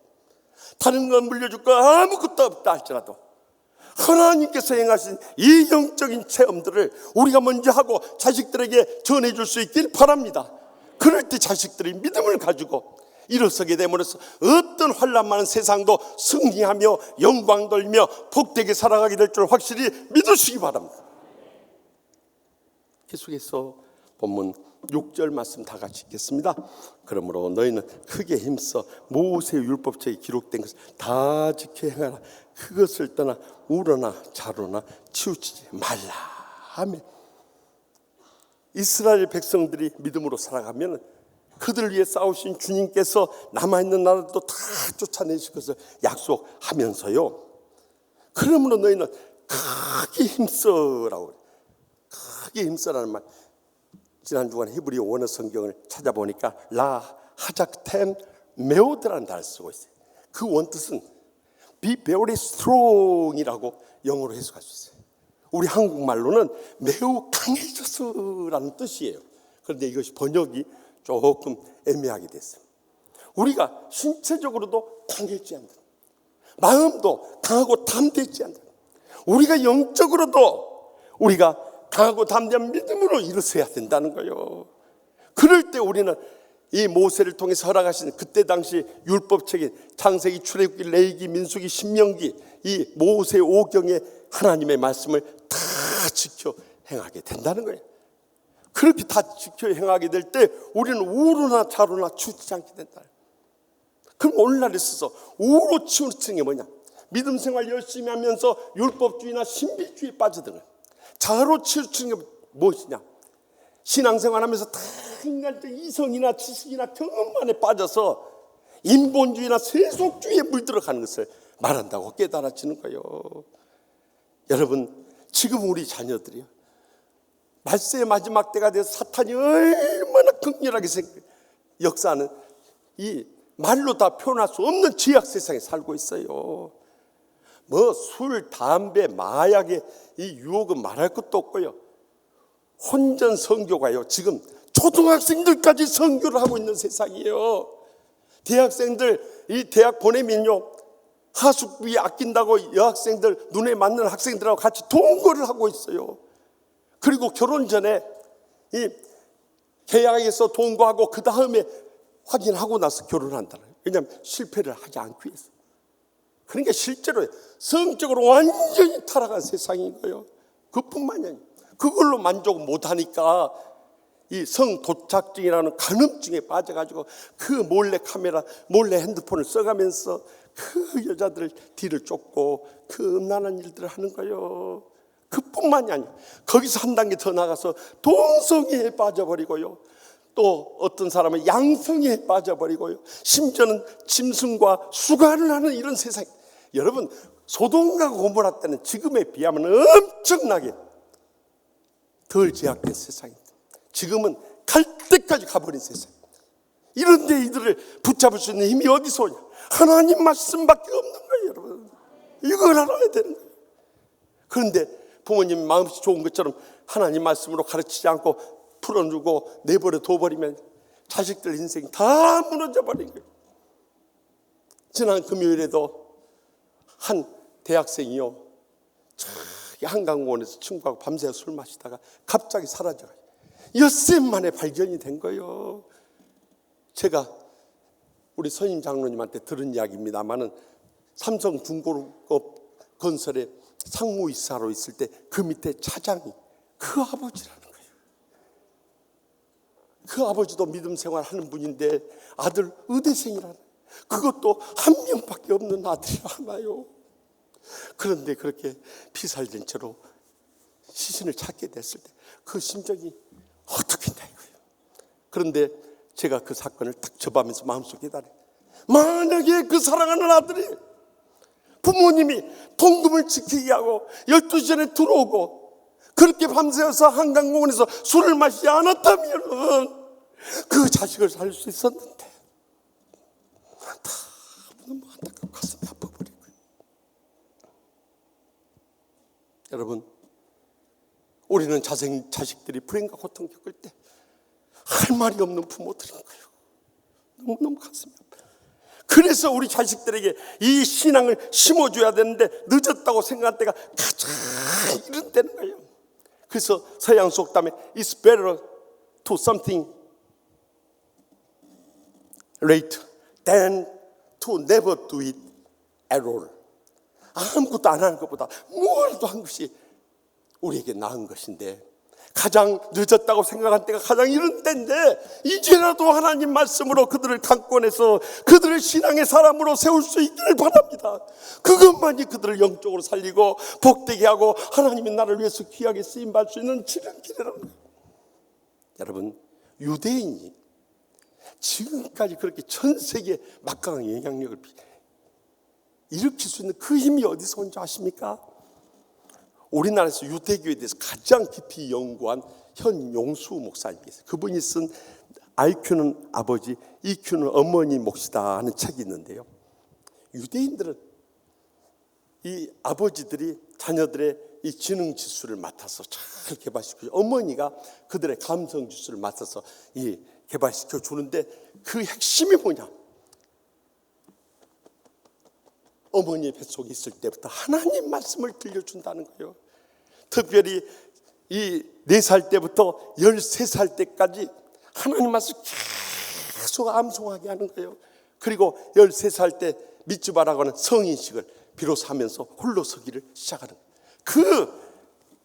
다른 건 물려줄 거 아무것도 없다 할지라도 하나님께서 행하신 이 영적인 체험들을 우리가 먼저 하고 자식들에게 전해줄 수 있길 바랍니다. 그럴 때 자식들이 믿음을 가지고 일어서게 됨으로써 어떤 환난 많은 세상도 승리하며 영광 돌며 복되게 살아가게 될 줄 확실히 믿으시기 바랍니다. 계속해서 본문 6절 말씀 다 같이 읽겠습니다. 그러므로 너희는 크게 힘써 모세의 율법책에 기록된 것을 다 지켜 행하라. 그것을 떠나 우러나 자로나 치우치지 말라 하며 이스라엘 백성들이 믿음으로 살아가면 그들을 위해 싸우신 주님께서 남아있는 나라도 다 쫓아내실 것을 약속하면서요. 그러므로 너희는 크게 힘써라고. 크게 힘써라는 말. 지난 주간 히브리어 원어 성경을 찾아보니까 라 하작템 메오드라는 단어를 쓰고 있어요. 그 원뜻은 be very strong이라고 영어로 해석할 수 있어요. 우리 한국말로는 매우 강해져서라는 뜻이에요. 그런데 이것이 번역이 조금 애매하게 됐어요. 우리가 신체적으로도 강해지지 않는, 마음도 강하고 담대지 않는, 우리가 영적으로도 우리가 강하고 담대한 믿음으로 일어서야 된다는 거예요. 그럴 때 우리는 이 모세를 통해서 허락하신 그때 당시 율법책인 창세기, 출애굽기, 레위기, 민수기, 신명기, 이 모세 오경의 하나님의 말씀을 다 지켜 행하게 된다는 거예요. 그렇게 다 지켜 행하게 될 때 우리는 우로나 좌로나 치우치지 않게 된다. 그럼 오늘날 있어서 우로 치우치는 게 뭐냐? 믿음 생활 열심히 하면서 율법주의나 신비주의에 빠져드는 거예요. 좌로 치우치는 게 무엇이냐? 신앙생활하면서 다 인간적 이성이나 지식이나 경험만에 빠져서 인본주의나 세속주의에 물들어가는 것을 말한다고 깨달아지는 거예요. 여러분, 지금 우리 자녀들이요, 말세의 마지막 때가 돼서 사탄이 얼마나 극렬하게 역사하는 이 말로 다 표현할 수 없는 죄악 세상에 살고 있어요. 뭐 술, 담배, 마약의 이 유혹은 말할 것도 없고요. 혼전 선교가요, 지금 초등학생들까지 선교를 하고 있는 세상이에요. 대학생들, 이 대학 보내면요, 하숙비 아낀다고 여학생들, 눈에 맞는 학생들하고 같이 동거를 하고 있어요. 그리고 결혼 전에 이 계약에서 동거하고 그 다음에 확인하고 나서 결혼한다는 거예요. 왜냐하면 실패를 하지 않기 위해서. 그러니까 실제로 성적으로 완전히 타락한 세상인 거예요. 그뿐만이 아니에요. 그걸로 만족 못하니까 이 성도착증이라는 간음증에 빠져가지고 그 몰래 카메라, 몰래 핸드폰을 써가면서 그 여자들 뒤를 쫓고 그 음란한 일들을 하는 거예요. 그뿐만이 아니에요. 거기서 한 단계 더 나가서 동성애에 빠져버리고요, 또 어떤 사람은 양성애에 빠져버리고요, 심지어는 짐승과 수간을 하는 이런 세상. 여러분, 소돔과 고모라 때는 지금에 비하면 엄청나게 덜 제약된 세상입니다. 지금은 갈 때까지 가버린 세상. 이런데 이들을 붙잡을 수 있는 힘이 어디서 오냐? 하나님 말씀밖에 없는 거예요, 여러분. 이걸 알아야 되는 거예요. 그런데 부모님 마음씨 좋은 것처럼 하나님 말씀으로 가르치지 않고 풀어주고 내버려 둬버리면 자식들 인생이 다 무너져버린 거예요. 지난 금요일에도 한 대학생이요, 저기 한강공원에서 친구하고 밤새 술 마시다가 갑자기 사라져가지고 엿새 만에 발견이 된 거예요. 제가 우리 선임 장로님한테 들은 이야기입니다만은 삼성 중고급 건설에 상무이사로 있을 때 그 밑에 차장이 그 아버지라는 거예요. 그 아버지도 믿음 생활하는 분인데 아들 의대생이라는, 그것도 한 명밖에 없는 아들이 하나요. 그런데 그렇게 피살된 채로 시신을 찾게 됐을 때 그 심정이 어떻겠냐 이거예요. 그런데 제가 그 사건을 딱 접하면서 마음속에 달아요. 만약에 그 사랑하는 아들이 부모님이 통금을 지키게 하고 12시 전에 들어오고 그렇게 밤새워서 한강공원에서 술을 마시지 않았다면 그 자식을 살릴 수 있었는데 다 너무 안타깝고 가슴이 아파버리고요. 여러분, 우리는 자식들이 불행과 고통 겪을 때 할 말이 없는 부모들인 거예요. 너무너무 가슴이 아파요. 그래서 우리 자식들에게 이 신앙을 심어줘야 되는데 늦었다고 생각할 때가 가장 이런 때는 거예요. 그래서 서양 속담에 It's better to something late than to never do it at all. 아무것도 안 하는 것보다 뭐라도 한 것이 우리에게 나은 것인데, 가장 늦었다고 생각한 때가 가장 이런 때인데 이제라도 하나님 말씀으로 그들을 강권해서 그들을 신앙의 사람으로 세울 수 있기를 바랍니다. 그것만이 그들을 영적으로 살리고 복되게 하고 하나님이 나를 위해서 귀하게 쓰임받을 수 있는 지름길이라는 거예요. 여러분, 유대인이 지금까지 그렇게 전 세계에 막강한 영향력을 일으킬 수 있는 그 힘이 어디서 온지 아십니까? 우리나라에서 유대교에 대해서 가장 깊이 연구한 현용수 목사님이 있어요. 그분이 쓴 IQ는 아버지, EQ는 어머니 몫이다 하는 책이 있는데요, 유대인들은 이 아버지들이 자녀들의 이 지능 지수를 맡아서 잘 개발시켜, 어머니가 그들의 감성 지수를 맡아서 이 개발시켜 주는데, 그 핵심이 뭐냐? 어머니 뱃속에 있을 때부터 하나님 말씀을 들려준다는 거예요. 특별히 이 4살 때부터 13살 때까지 하나님 말씀 계속 암송하게 하는 거예요. 그리고 13살 때 미츠바라고 하는 성인식을 비로소 하면서 홀로 서기를 시작하는 거예요. 그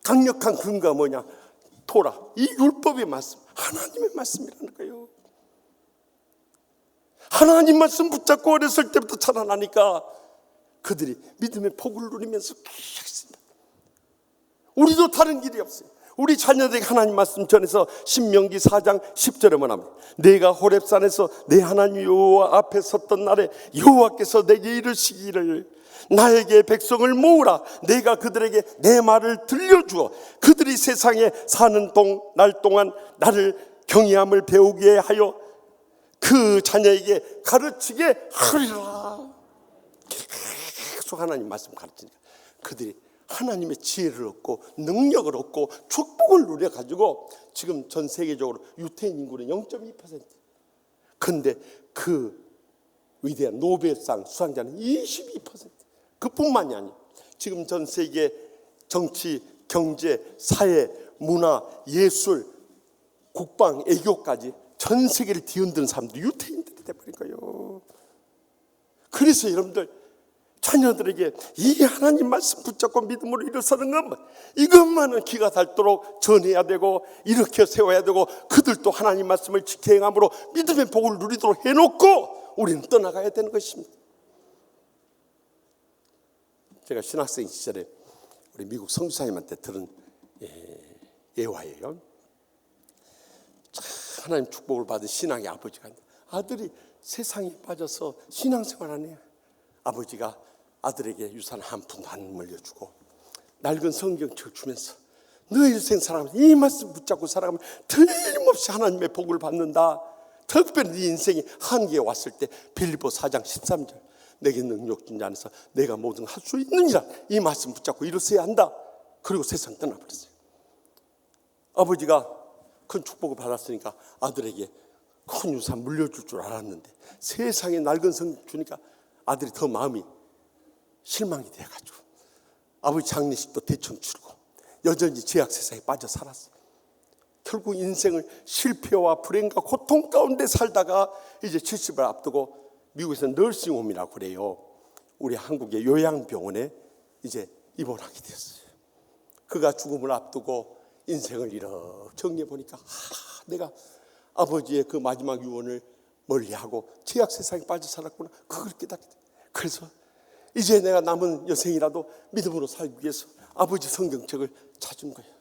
강력한 근거가 뭐냐? 토라, 이 율법의 말씀, 하나님의 말씀이라는 거예요. 하나님 말씀 붙잡고 어렸을 때부터 자라나니까 그들이 믿음의 복을 누리면서 계셨습니다. 우리도 다른 길이 없어요. 우리 자녀들에게 하나님 말씀 전해서 신명기 4장 10절에 뭐냐면, 내가 호렙산에서 내 하나님 여호와 앞에 섰던 날에 여호와께서 내게 이르시기를, 나에게 백성을 모으라. 내가 그들에게 내 말을 들려주어 그들이 세상에 사는 날 동안 나를 경외함을 배우게 하여 그 자녀에게 가르치게 하리라. 계속 하나님 말씀 가르치니까 그들이 하나님의 지혜를 얻고 능력을 얻고 축복을 누려가지고 지금 전 세계적으로 유태인 인구는 0.2%. 근데 그 위대한 노벨상 수상자는 22%. 그뿐만이 아니에요. 지금 전 세계 정치, 경제, 사회, 문화, 예술, 국방, 애교까지 전 세계를 뒤흔드는 사람들이 유태인들이 돼버린 거예요. 그래서 여러분들, 자녀들에게 이 하나님 말씀 붙잡고 믿음으로 일어서는 것만, 이것만은 기가 닳도록 전해야 되고 일으켜 세워야 되고, 그들도 하나님 말씀을 지켜 행함으로 믿음의 복을 누리도록 해놓고 우리는 떠나가야 되는 것입니다. 제가 신학생 시절에 우리 미국 선교사님한테 들은 예화예요. 하나님 축복을 받은 신앙의 아버지가, 아들이 세상에 빠져서 신앙생활 안 해요. 아버지가 아들에게 유산 한 푼도 안 물려주고 낡은 성경책을 주면서, 너 일생 살아가면 이 말씀 붙잡고 살아가면 틀림없이 하나님의 복을 받는다. 특별히 네 인생이 한계에 왔을 때 빌립보 4장 13절, 내게 능력 준 자 안에서 내가 모든 할 수 있느니라, 이 말씀 붙잡고 일어서야 한다. 그리고 세상 떠나버렸어요. 아버지가 큰 축복을 받았으니까 아들에게 큰 유산 물려줄 줄 알았는데, 세상에 낡은 성경 주니까 아들이 더 마음이 실망이 돼가지고 아버지 장례식도 대충 치르고 여전히 죄악 세상에 빠져 살았어요. 결국 인생을 실패와 불행과 고통 가운데 살다가 이제 70을 앞두고 미국에서 너싱홈이라고 그래요. 우리 한국의 요양병원에 이제 입원하게 되었어요. 그가 죽음을 앞두고 인생을 이렇게 정리해 보니까, 내가 아버지의 그 마지막 유언을 멀리하고 죄악 세상에 빠져 살았구나, 그걸 깨닫게 돼. 그래서 이제 내가 남은 여생이라도 믿음으로 살기 위해서 아버지 성경책을 찾은 거예요.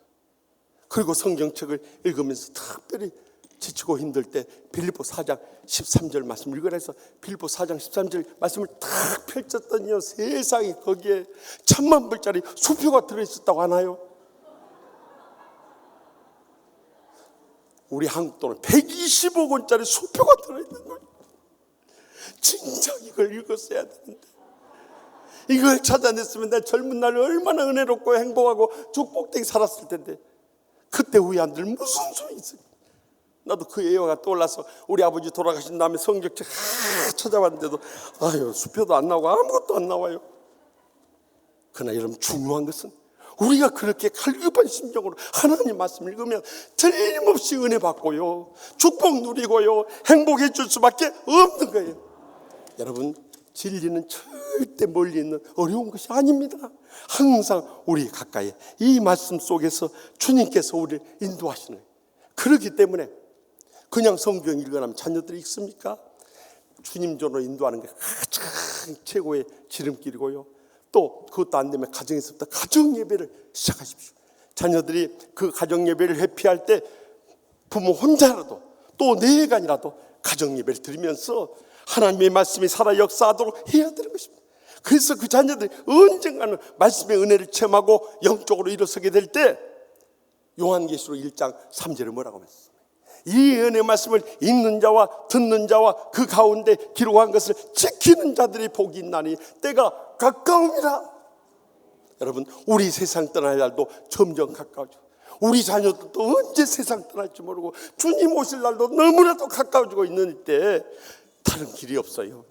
그리고 성경책을 읽으면서 특별히 지치고 힘들 때 빌립보 4장 13절 말씀 읽으라 해서 빌립보 4장 13절 말씀을 딱 펼쳤더니요, 세상에 거기에 1,000만 불짜리 수표가 들어있었다고 하나요? 우리 한국 돈은 120억 원짜리 수표가 들어있는 거예요. 진짜 이걸 읽었어야 되는데, 이걸 찾아냈으면 내 젊은 날에 얼마나 은혜롭고 행복하고 축복되게 살았을 텐데, 그때 후회한들 무슨 소용이 있어요. 나도 그 예화가 떠올라서 우리 아버지 돌아가신 다음에 성경책 찾아봤는데도 아유, 수표도 안 나오고 아무것도 안 나와요. 그러나 여러분, 중요한 것은 우리가 그렇게 갈급한 심정으로 하나님 말씀 읽으면 틀림없이 은혜 받고요, 축복 누리고요, 행복해 줄 수밖에 없는 거예요. 여러분, 진리는 절대 멀리 있는 어려운 것이 아닙니다. 항상 우리 가까이 이 말씀 속에서 주님께서 우리를 인도하시는 거예요. 그렇기 때문에 그냥 성경 읽으라면 자녀들이 읽습니까? 주님전으로 인도하는 게 가장 최고의 지름길이고요. 또 그것도 안 되면 가정에서부터 가정 예배를 시작하십시오. 자녀들이 그 가정 예배를 회피할 때 부모 혼자라도 또 내간이라도 가정 예배를 드리면서 하나님의 말씀이 살아 역사하도록 해야 되는 것입니다. 그래서 그 자녀들이 언젠가는 말씀의 은혜를 체험하고 영적으로 일어서게 될 때 요한계시록 1장 3절에 뭐라고 했습니까? 이 은혜 말씀을 읽는 자와 듣는 자와 그 가운데 기록한 것을 지키는 자들이 복이 있나니 때가 가까움이라. 여러분, 우리 세상 떠날 날도 점점 가까워지고, 우리 자녀들도 언제 세상 떠날지 모르고 주님 오실 날도 너무나도 가까워지고 있는 때 다른 길이 없어요.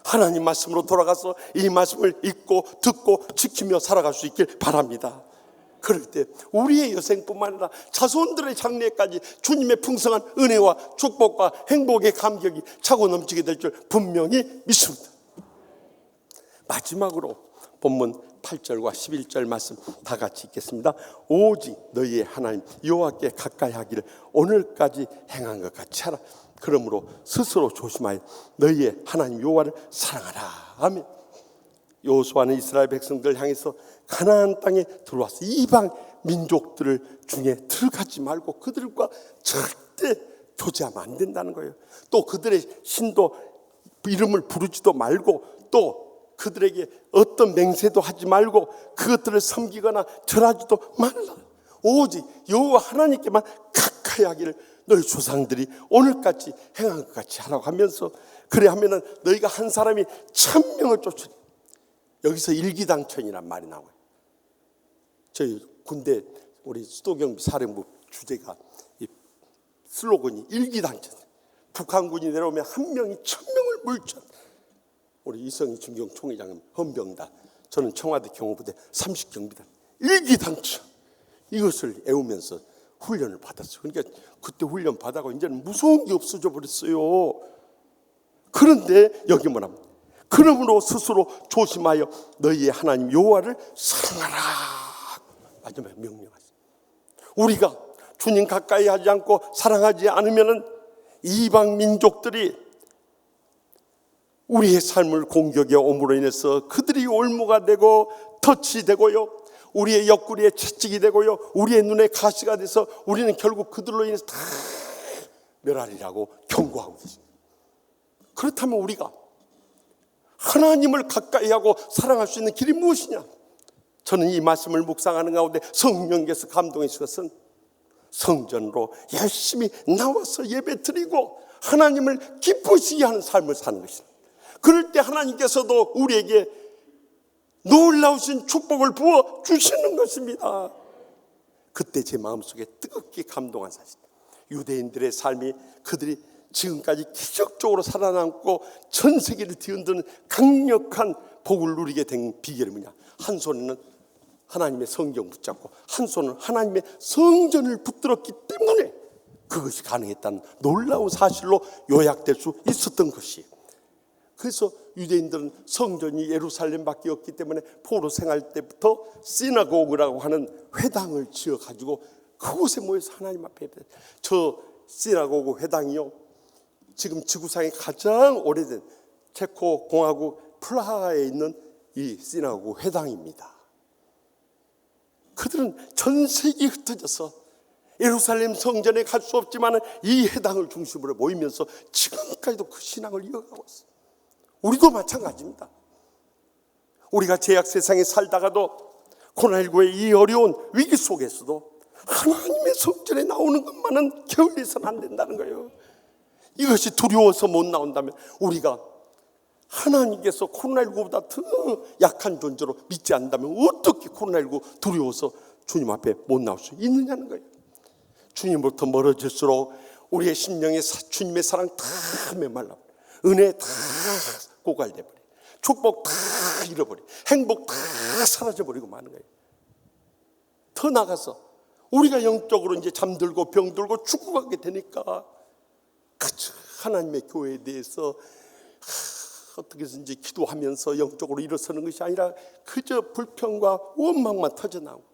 하나님 말씀으로 돌아가서 이 말씀을 읽고 듣고 지키며 살아갈 수 있길 바랍니다. 그럴 때 우리의 여생뿐만 아니라 자손들의 장래까지 주님의 풍성한 은혜와 축복과 행복의 감격이 차고 넘치게 될 줄 분명히 믿습니다. 마지막으로 본문 8절과 11절 말씀 다 같이 읽겠습니다. 오직 너희의 하나님 여호와께 가까이 하기를 오늘까지 행한 것 같이 하라. 그러므로 스스로 조심하여 너희의 하나님 여호와를 사랑하라. 아멘. 여호수아는 이스라엘 백성들 향해서 가나안 땅에 들어와서 이방 민족들 중에 들어가지 말고 그들과 절대 교제하면 안 된다는 거예요. 또 그들의 신도 이름을 부르지도 말고 또 그들에게 어떤 맹세도 하지 말고 그것들을 섬기거나 절하지도 말라. 오직 여호와 하나님께만 가까이 하기를 너희 조상들이 오늘같이 행한 것 같이 하라고 하면서, 그래 하면은 너희가 한 사람이 1000명을 쫓으리. 여기서 일기당천이란 말이 나와요. 저희 군대 우리 수도경비 사령부 주제가 이 슬로건이 일기당천. 북한군이 내려오면 한 명이 1000명을 물전. 우리 이성희 중경 총회장은 헌병단, 저는 청와대 경호부대 30경비단. 일기당천. 이것을 애우면서 훈련을 받았어요. 그러니까 그때 훈련 받아고 이제는 무서운 게 없어져 버렸어요. 그런데 여기 뭐랍니까? 그러므로 스스로 조심하여 너희의 하나님 여호와를 사랑하라. 마지막에 명령하세요. 우리가 주님 가까이 하지 않고 사랑하지 않으면은 이방 민족들이 우리의 삶을 공격해 옴으로 인해서 그들이 올무가 되고 덫이 되고요, 우리의 옆구리에 채찍이 되고요, 우리의 눈에 가시가 돼서 우리는 결국 그들로 인해서 다 멸하리라고 경고하고 계십니다. 그렇다면 우리가 하나님을 가까이 하고 사랑할 수 있는 길이 무엇이냐? 저는 이 말씀을 묵상하는 가운데 성령께서 감동해 주신 성전으로 열심히 나와서 예배 드리고 하나님을 기쁘시게 하는 삶을 사는 것이다. 그럴 때 하나님께서도 우리에게 놀라우신 축복을 부어 주시는 것입니다. 그때 제 마음속에 뜨겁게 감동한 사실, 유대인들의 삶이 그들이 지금까지 기적적으로 살아남고 전 세계를 뒤흔드는 강력한 복을 누리게 된 비결이 뭐냐? 한 손에는 하나님의 성경 붙잡고 한 손은 하나님의 성전을 붙들었기 때문에 그것이 가능했다는 놀라운 사실로 요약될 수 있었던 것이에요. 그래서 유대인들은 성전이 예루살렘밖에 없기 때문에 포로 생활 때부터 시나고그라고 하는 회당을 지어가지고 그곳에 모여서 하나님 앞에, 저 시나고그 회당이요, 지금 지구상에 가장 오래된 체코 공화국 프라하에 있는 이 시나고그 회당입니다. 그들은 전 세계에 흩어져서 예루살렘 성전에 갈 수 없지만 이 회당을 중심으로 모이면서 지금까지도 그 신앙을 이어가고 있어요. 우리도 마찬가지입니다. 우리가 제약 세상에 살다가도 코로나19의 이 어려운 위기 속에서도 하나님의 성전에 나오는 것만은 게을리서는 안 된다는 거예요. 이것이 두려워서 못 나온다면 우리가 하나님께서 코로나19보다 더 약한 존재로 믿지 않는다면 어떻게 코로나19 두려워서 주님 앞에 못 나올 수 있느냐는 거예요. 주님부터 멀어질수록 우리의 심령에 주님의 사랑 다 메말라, 은혜 다 고갈돼버려, 축복 다 잃어버려, 행복 다 사라져버리고 마는 거예요. 더 나가서 우리가 영적으로 이제 잠들고 병들고 죽어가게 되니까 그저 하나님의 교회에 대해서 어떻게 해서든지 기도하면서 영적으로 일어서는 것이 아니라 그저 불평과 원망만 터져나오고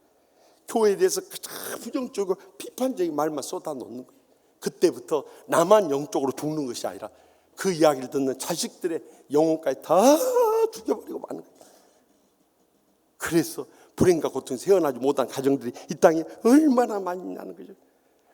교회에 대해서 그저 부정적이고 비판적인 말만 쏟아놓는 거예요. 그때부터 나만 영적으로 죽는 것이 아니라 그 이야기를 듣는 자식들의 영혼까지 다 죽여버리고 마는 거예요. 그래서 불행과 고통에 세어나지 못한 가정들이 이 땅에 얼마나 많이 있냐는 거죠.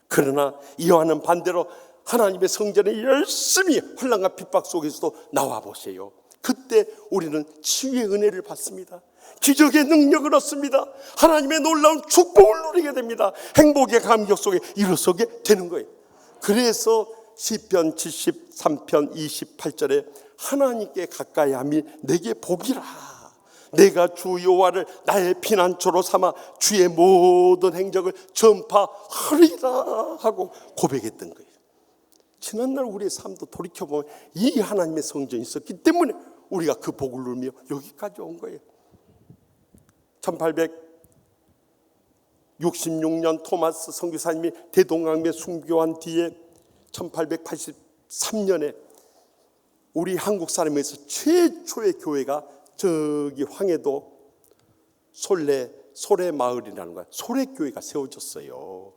그러나 이와는 반대로 하나님의 성전에 열심히 환난과 핍박 속에서도 나와 보세요. 그때 우리는 치유의 은혜를 받습니다. 기적의 능력을 얻습니다. 하나님의 놀라운 축복을 누리게 됩니다. 행복의 감격 속에 일어서게 되는 거예요. 그래서 시편 73편 28절에 하나님께 가까이 함이 내게 복이라. 내가 주 여호와를 나의 피난처로 삼아 주의 모든 행적을 전파하리라 하고 고백했던 거예요. 지난날 우리의 삶도 돌이켜보면 이 하나님의 성전이 있었기 때문에 우리가 그 복을 누리며 여기까지 온 거예요. 1866년 토마스 선교사님이 대동강에 순교한 뒤에 1883년에 우리 한국 사람에서 최초의 교회가 저기 황해도 소래 마을이라는 거야. 소래교회가 세워졌어요.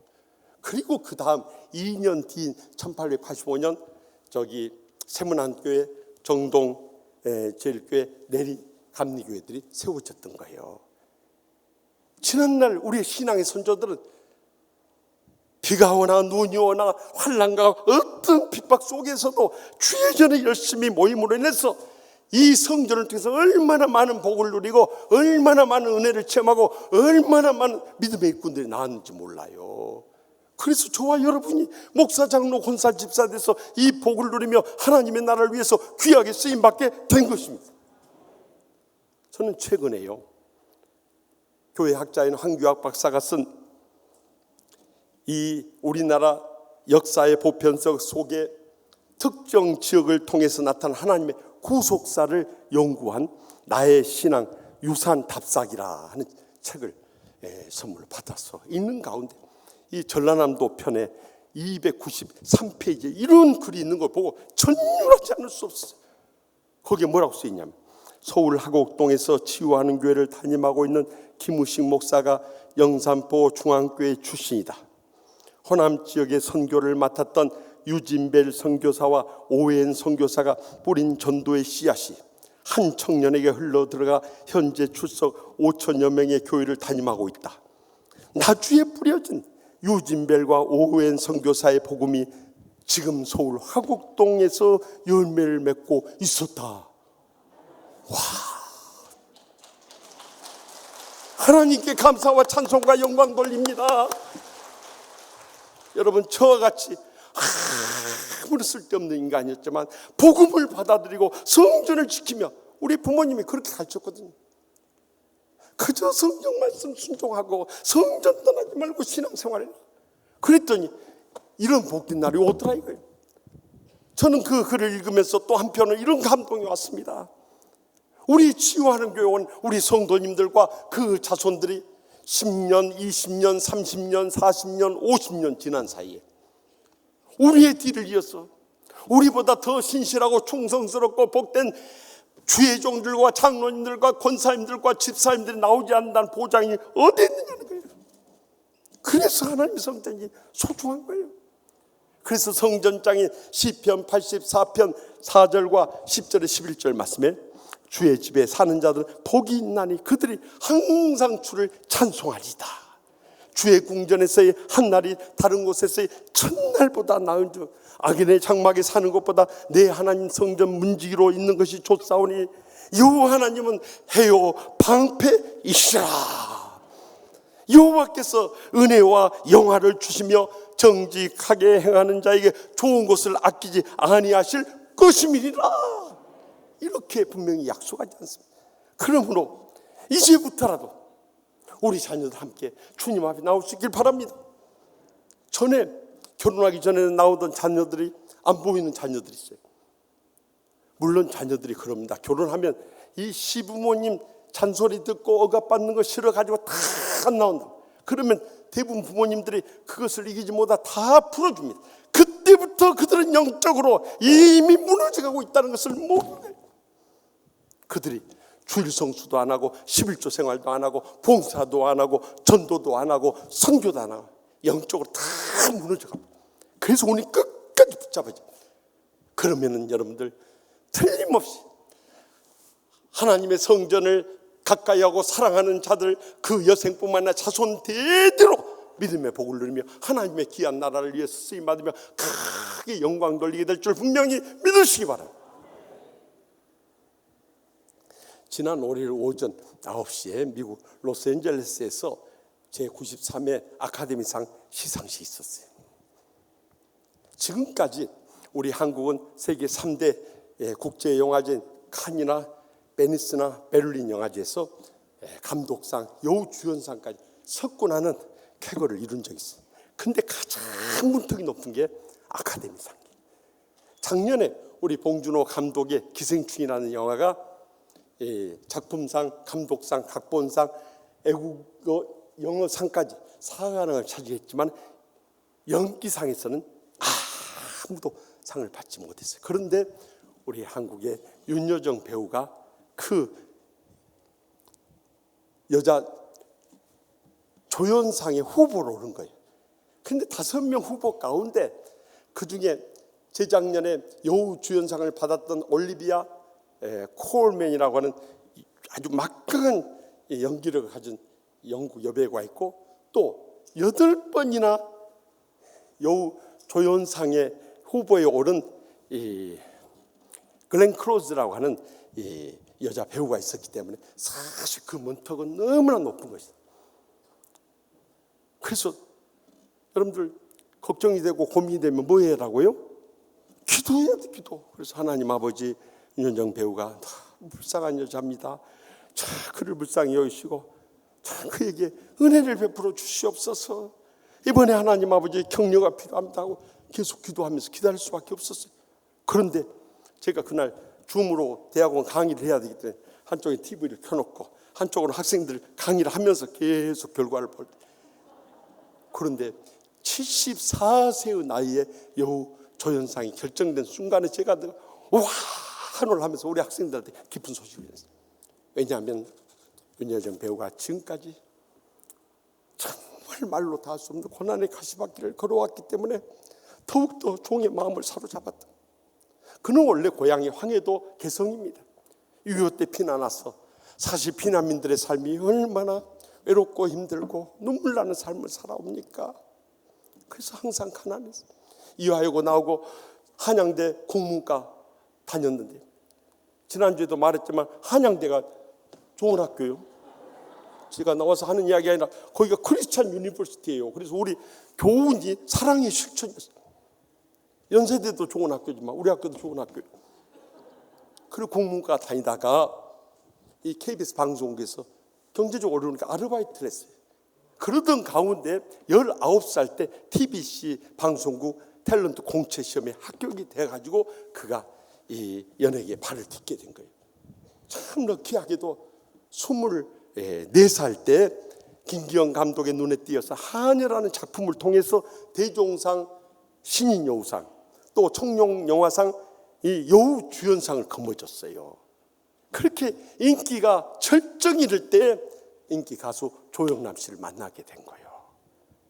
그리고 그 다음 2년 뒤인 1885년 저기 세문안교회, 정동 제일교회, 내리 감리교회들이 세워졌던 거예요. 지난날 우리의 신앙의 선조들은 비가 오나 눈이 오나 환난과 어떤 핍박 속에서도 주의 전에 열심히 모임으로 인해서 이 성전을 통해서 얼마나 많은 복을 누리고 얼마나 많은 은혜를 체험하고 얼마나 많은 믿음의 일꾼들이 나왔는지 몰라요. 그래서 저와 여러분이 목사, 장로, 권사, 집사 돼서 이 복을 누리며 하나님의 나라를 위해서 귀하게 쓰임받게 된 것입니다. 저는 최근에요, 교회 학자인 황규학 박사가 쓴 이 우리나라 역사의 보편성 속에 특정 지역을 통해서 나타난 하나님의 구속사를 연구한 나의 신앙 유산 답사기라 하는 책을 선물로 받았어. 있는 가운데 이 전라남도 편에 293페이지에 이런 글이 있는 걸 보고 전율하지 않을 수 없어요. 거기에 뭐라고 쓰였냐면, 서울 하곡동에서 치유하는 교회를 담임하고 있는 김우식 목사가 영산포 중앙교회 출신이다. 호남 지역의 선교를 맡았던 유진벨 선교사와 오웬 선교사가 뿌린 전도의 씨앗이 한 청년에게 흘러들어가 현재 출석 5천여 명의 교회를 담임하고 있다. 나주에 뿌려진 유진벨과 오웬 선교사의 복음이 지금 서울 하곡동에서 열매를 맺고 있었다. 와, 하나님께 감사와 찬송과 영광 돌립니다. 여러분, 저와 같이 아무리 쓸데없는 인간이었지만 복음을 받아들이고 성전을 지키며, 우리 부모님이 그렇게 가르쳤거든요. 그저 성경 말씀 순종하고 성전 떠나지 말고 신앙생활해. 그랬더니 이런 복된 날이 오더라 이거예요. 저는 그 글을 읽으면서 또 한편으로 이런 감동이 왔습니다. 우리 치유하는 교회원 우리 성도님들과 그 자손들이 10년, 20년, 30년, 40년, 50년 지난 사이에 우리의 뒤를 이어서 우리보다 더 신실하고 충성스럽고 복된 주의 종들과 장로님들과 권사님들과 집사님들이 나오지 않는다는 보장이 어디 있느냐는 거예요. 그래서 하나님의 성전이 소중한 거예요. 그래서 성전장인 시편 84편 4절과 10절에 11절 말씀에 주의 집에 사는 자들은 복이 있나니 그들이 항상 주를 찬송하리다. 주의 궁전에서의 한날이 다른 곳에서의 첫날보다 나은 줄, 악인의 장막에 사는 것보다 내 하나님 성전 문지기로 있는 것이 좋사오니 여호와 하나님은 해요 방패이시라. 여호와께서 은혜와 영화를 주시며 정직하게 행하는 자에게 좋은 것을 아끼지 아니하실 것임이니라. 이렇게 분명히 약속하지 않습니다. 그러므로 이제부터라도 우리 자녀들 함께 주님 앞에 나올 수 있길 바랍니다. 전에 결혼하기 전에 나오던 자녀들이 안 보이는 자녀들이 있어요. 물론 자녀들이 그럽니다. 결혼하면 이 시부모님 잔소리 듣고 억압받는 거 싫어가지고 다 안 나온다. 그러면 대부분 부모님들이 그것을 이기지 못하 다 풀어줍니다. 그때부터 그들은 영적으로 이미 무너져가고 있다는 것을 모르는 거예요. 그들이 주일 성수도 안 하고 11조 생활도 안 하고 봉사도 안 하고 전도도 안 하고 선교도 안 하고 영적으로 다 무너져갑니다. 그래서 오늘 끝까지 붙잡아져. 그러면은 여러분들 틀림없이 하나님의 성전을 가까이 하고 사랑하는 자들, 그 여생뿐만 아니라 자손 대대로 믿음의 복을 누리며 하나님의 귀한 나라를 위해서 쓰임받으며 크게 영광 돌리게 될 줄 분명히 믿으시기 바랍니다. 지난 5일 오전 9시에 미국 로스앤젤레스에서 제93회 아카데미상 시상식이 있었어요. 지금까지 우리 한국은 세계 3대 국제영화제인 칸이나 베니스나 베를린 영화제에서 감독상, 여우주연상까지 석권하는 쾌거를 이룬 적이 있어요. 근데 가장 문턱이 높은 게 아카데미상. 작년에 우리 봉준호 감독의 기생충이라는 영화가 작품상, 감독상, 각본상, 애국어 영어상까지 4관왕을 차지했지만 연기상에서는 아무도 상을 받지 못했어요. 그런데 우리 한국의 윤여정 배우가 그 여자 조연상의 후보로 오른 거예요. 근데 5명 후보 가운데 그중에 재작년에 여우 주연상을 받았던 올리비아 콜맨이라고 하는 아주 막강한 연기력을 가진 영국 여배우가 있고, 또 8번이나 여우 조연상의 후보에 오른 글렌 클로즈라고 하는 여자 배우가 있었기 때문에 사실 그 문턱은 너무나 높은 것이다. 그래서 여러분들 걱정이 되고 고민이 되면 뭐 해라고요? 기도해야 돼, 기도. 그래서 하나님 아버지, 윤여정 배우가 불쌍한 여자입니다. 자, 그를 불쌍히 여기시고 자, 그에게 은혜를 베풀어 주시옵소서. 이번에 하나님 아버지 격려가 필요합니다 하고 계속 기도하면서 기다릴 수밖에 없었어요. 그런데 제가 그날 줌으로 대학원 강의를 해야 되기 때문에 한쪽에 TV를 켜놓고 한쪽으로 학생들 강의를 하면서 계속 결과를 볼 때, 그런데 74세의 나이에 여우 조연상이 결정된 순간에 제가 와 한올 하면서 우리 학생들한테 기쁜 소식을 했어요. 왜냐하면 윤여정 배우가 지금까지 정말 말로 다 할 수 없는 고난의 가시밭길을 걸어왔기 때문에 더욱더 종의 마음을 사로잡았다. 그는 원래 고향이 황해도 개성입니다. 6.25 때 피난와서 사실 피난민들의 삶이 얼마나 외롭고 힘들고 눈물 나는 삶을 살아옵니까? 그래서 항상 가난했어요. 이화여고 나오고 한양대 국문과 다녔는데, 지난주에도 말했지만 한양대가 좋은 학교요. 제가 나와서 하는 이야기 아니라 거기가 크리스찬 유니버시티예요. 그래서 우리 교훈이 사랑의 실천이었어요. 연세대도 좋은 학교지만 우리 학교도 좋은 학교예요. 그리고 국문과 다니다가 이 KBS 방송국에서 경제적 어려우니까 아르바이트를 했어요. 그러던 가운데 19살 때 TBC 방송국 탤런트 공채 시험에 합격이 돼가지고 그가 이 연예계에 발을 딛게 된 거예요. 참 럭키하게도 24살 때 김기영 감독의 눈에 띄어서 하녀라는 작품을 통해서 대종상 신인여우상, 또 청룡영화상 이 여우 주연상을 거머쥐었어요. 그렇게 인기가 절정이 이를 때 인기 가수 조영남 씨를 만나게 된 거예요.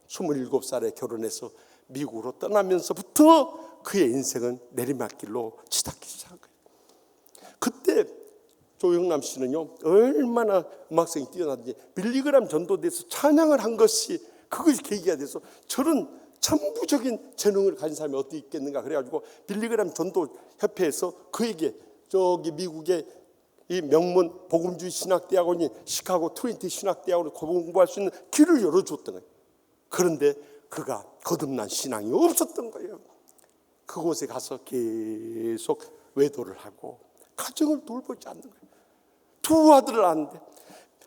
27살에 결혼해서 미국으로 떠나면서부터 그의 인생은 내리막길로 치닫기 시작한 거예요. 그때 조영남 씨는요, 얼마나 음악성이 뛰어나든지 빌리그람 전도대에서 찬양을 한 것이 그것이 계기가 돼서 저런 천부적인 재능을 가진 사람이 어디 있겠는가 그래가지고 빌리그람 전도협회에서 그에게 저기 미국의 이 명문 복음주의 신학대학원인 시카고 트리니티 신학대학원을 공부할 수 있는 길을 열어줬던 거예요. 그런데 그가 거듭난 신앙이 없었던 거예요. 그곳에 가서 계속 외도를 하고 가정을 돌보지 않는 거예요. 2 아들을 낳았는데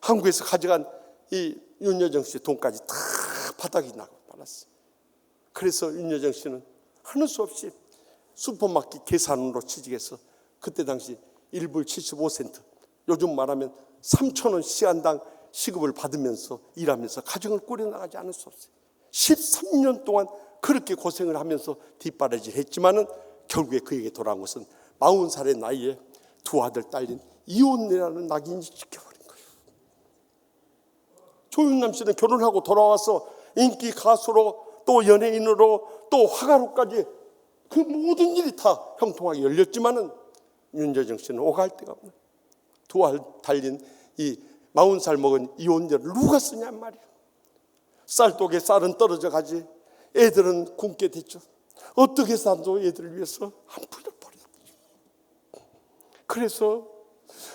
한국에서 가져간 이 윤여정 씨 돈까지 다 바닥이 나고 말았어요. 그래서 윤여정 씨는 하는 수 없이 슈퍼마켓 계산으로 취직해서 그때 당시 1불 75센트, 요즘 말하면 3,000원 시간당 시급을 받으면서 일하면서 가정을 꾸려나가지 않을 수 없어요. 13년 동안 그렇게 고생을 하면서 뒷바라지를 했지만은 결국에 그에게 돌아온 것은 40살의 나이에 2 아들 딸린 이혼이라는 낙인이 찍혀버린 거예요. 조영남 씨는 결혼하고 돌아와서 인기 가수로 또 연예인으로 또 화가로까지 그 모든 일이 다 형통하게 열렸지만은 윤여정 씨는 오갈 데가 없는 2 알 달린 이 40살 먹은 이혼녀를 누가 쓰냔 말이에요. 쌀독에 쌀은 떨어져 가지 애들은 굶게 됐죠. 어떻게 산도 애들을 위해서 한 푼을 버렸죠. 그래서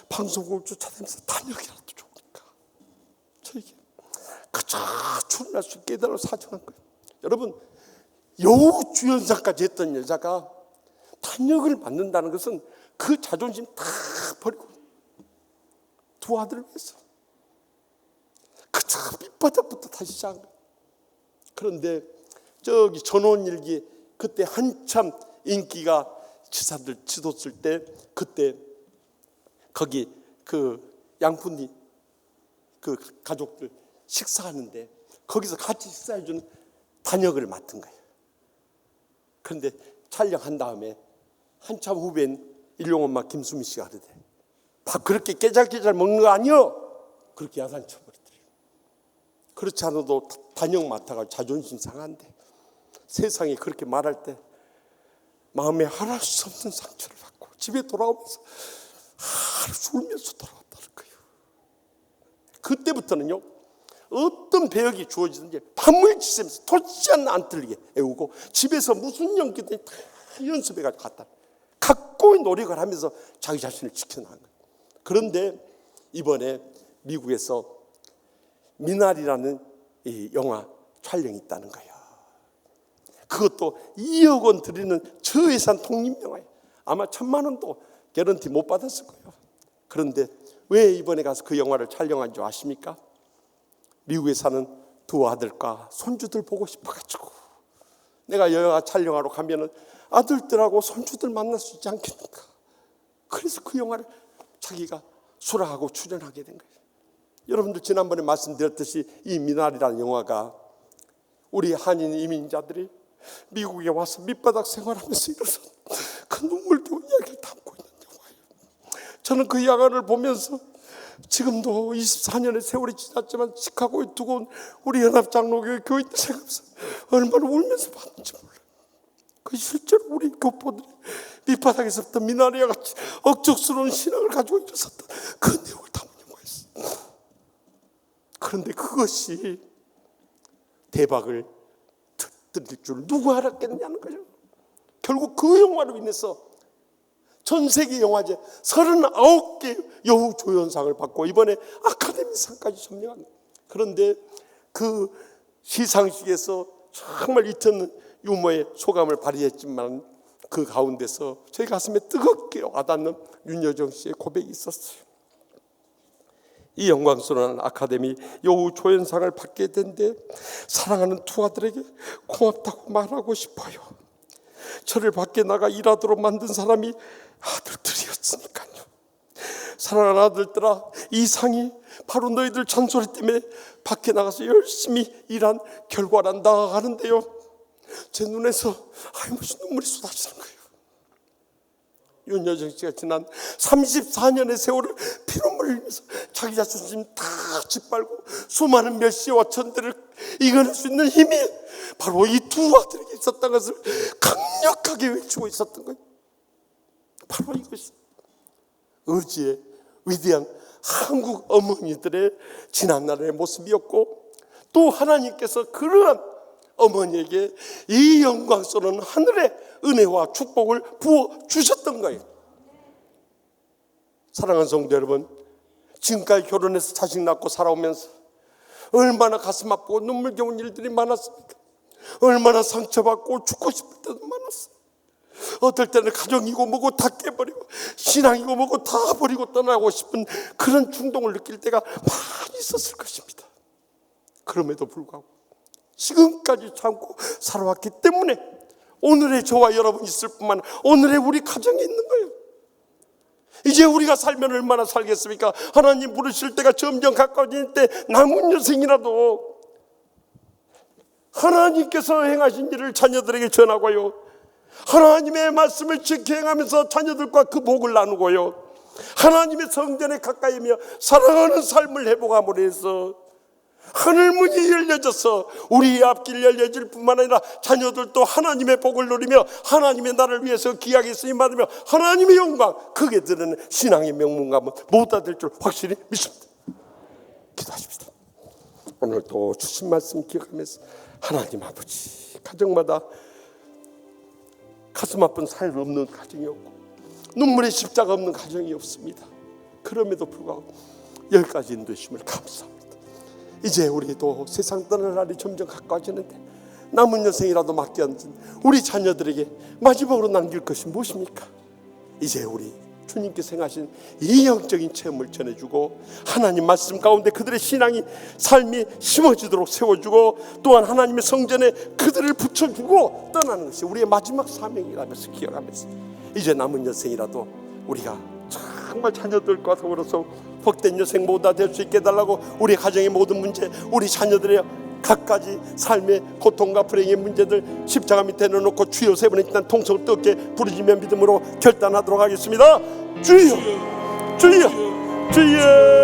방송국을 쫓아다니면서 단역이라도 좋으니까 저에게 그저 출연할 수 있게 해달라고 사정한 거예요. 여러분, 여우 주연상까지 했던 여자가 단역을 맡는다는 것은 그 자존심 다 버리고 두 아들을 위해서 그저 밑바닥부터 다시 시작한 거예요. 그런데 저기 전원일기 그때 한참 인기가 지사들 지도쓸 때 그때 거기 그 양푼이 그 가족들 식사하는데 거기서 같이 식사해주는 단역을 맡은 거예요. 그런데 촬영한 다음에 한참 후배인 일용엄마 김수미 씨가 그러대. 밥 그렇게 깨잘깨잘 먹는 거 아니여? 그렇게 야단 쳐버리더래요. 그렇지 않아도 단역 맡아가 자존심 상한데 세상에 그렇게 말할 때 마음에 할할 수 없는 상처를 받고 집에 돌아오면서 하루 울면서 돌아왔다는 거예요. 그때부터는요, 어떤 배역이 주어지든지 밤을 지새면서 토치지 안 틀리게 애우고 집에서 무슨 연기든지 다 연습해가지고 갔다. 각고의 노력을 하면서 자기 자신을 지켜나간 거예요. 그런데 이번에 미국에서 미나리라는 이 영화 촬영이 있다는 거예요. 그것도 2억 원 들이는 저예산 독립영화예요. 아마 1,000만 원도 개런티 못 받았을 거예요. 그런데 왜 이번에 가서 그 영화를 촬영한 줄 아십니까? 미국에 사는 두 아들과 손주들 보고 싶어가지고. 내가 영화 촬영하러 가면은 아들들하고 손주들 만날 수 있지 않겠는가. 그래서 그 영화를 자기가 수락하고 출연하게 된 거예요. 여러분들 지난번에 말씀드렸듯이 이 미나리라는 영화가 우리 한인 이민자들이 미국에 와서 밑바닥 생활하면서 일어선 그 눈물겨운 이야기를 담고 있는 영화예요. 저는 그 영화를 보면서 지금도 24년의 세월이 지났지만 시카고에 두고 온 우리 연합장로교회 교인들 생각해서 얼마나 울면서 봤는지 몰라요. 그 실제로 우리 교포들이 밑바닥에서부터 미나리와 같이 억척스러운 신앙을 가지고 일어섰던 그 내용을 담은 영화였어요. 그런데 그것이 대박을 터뜨릴 줄 누가 알았겠냐는 거죠. 결국 그 영화로 인해서 전 세계 영화제 39개 여우 조연상을 받고 이번에 아카데미상까지 점령한 거예요. 그런데 그 시상식에서 정말 잊혀는 유머의 소감을 발휘했지만 그 가운데서 제 가슴에 뜨겁게 와닿는 윤여정 씨의 고백이 있었어요. 이 영광스러운 아카데미 여우 조연상을 받게 된데 사랑하는 두 아들에게 고맙다고 말하고 싶어요. 저를 밖에 나가 일하도록 만든 사람이 아들들이었으니까요. 사랑하는 아들들아, 이 상이 바로 너희들 잔소리 때문에 밖에 나가서 열심히 일한 결과란다 하는데요, 제 눈에서 무슨 눈물이 쏟아지는 거예요. 윤여정 씨가 지난 34년의 세월을 피눈물을 흘리면서 자기 자존심 다 짓밟고 수많은 멸시와 천대를 이겨낼 수 있는 힘이 바로 이 두 아들에게 있었던 것을 강력하게 외치고 있었던 거예요. 바로 이것이 의지의 위대한 한국 어머니들의 지난날의 모습이었고, 또 하나님께서 그러한 어머니에게 이 영광스러운 하늘의 은혜와 축복을 부어주셨던 거예요. 사랑하는 성도 여러분, 지금까지 결혼해서 자식 낳고 살아오면서 얼마나 가슴 아프고 눈물겨운 일들이 많았습니까? 얼마나 상처받고 죽고 싶을 때도 많았어요. 어떨 때는 가정이고 뭐고 다 깨버리고 신앙이고 뭐고 다 버리고 떠나고 싶은 그런 충동을 느낄 때가 많이 있었을 것입니다. 그럼에도 불구하고 지금까지 참고 살아왔기 때문에 오늘의 저와 여러분이 있을 뿐만 아니라 오늘의 우리 가정에 있는 거예요. 이제 우리가 살면 얼마나 살겠습니까? 하나님 부르실 때가 점점 가까워질 때 남은 여생이라도 하나님께서 행하신 일을 자녀들에게 전하고요, 하나님의 말씀을 지켜 행하면서 자녀들과 그 복을 나누고요, 하나님의 성전에 가까이며 사랑하는 삶을 회복함으로 해서 하늘문이 열려져서 우리의 앞길 열려질 뿐만 아니라 자녀들도 하나님의 복을 누리며 하나님의 나라를 위해서 귀하게 쓰임받으며 하나님의 영광 크게 드러내는 신앙의 명문가면 모두 될 줄 확실히 믿습니다. 기도하십시다. 오늘 또 주신 말씀 기억하면서 하나님 아버지, 가정마다 가슴 아픈 사연 없는 가정이 없고 눈물의 십자가 없는 가정이 없습니다. 그럼에도 불구하고 여기까지 인도해주심을 감사합니다. 이제 우리도 세상 떠날 날이 점점 가까워지는데 남은 여생이라도 맡겨앉은 우리 자녀들에게 마지막으로 남길 것이 무엇입니까? 이제 우리 주님께서 행하신 이 영적인 체험을 전해주고 하나님 말씀 가운데 그들의 신앙이 삶이 심어지도록 세워주고 또한 하나님의 성전에 그들을 붙여주고 떠나는 것이 우리의 마지막 사명이라면서 기억하면서 이제 남은 여생이라도 우리가 정말 자녀들과 더불어서 복된 여생보다 될 수 있게 해달라고 우리 가정의 모든 문제, 우리 자녀들의 갖가지 삶의 고통과 불행의 문제들 십자가 밑에 넣어놓고 주여 세 번의 일단 통성을 뜨겁게 부르짖며 믿음으로 결단하도록 하겠습니다. 주여, 주여, 주여.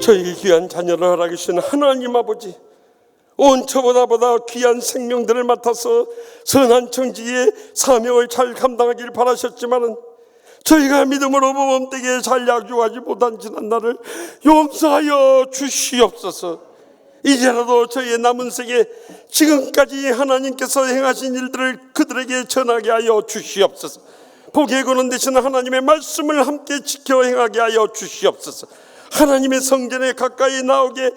저희 귀한 자녀를 허락하신 하나님 아버지, 온 저보다 귀한 생명들을 맡아서 선한 청지의 사명을 잘 감당하길 바라셨지만은 저희가 믿음으로 모범되게 잘 약주하지 못한 지난 날을 용서하여 주시옵소서. 이제라도 저희의 남은 생에 지금까지 하나님께서 행하신 일들을 그들에게 전하게 하여 주시옵소서. 복의 근원 되시는 하나님의 말씀을 함께 지켜 행하게 하여 주시옵소서. 하나님의 성전에 가까이 나오게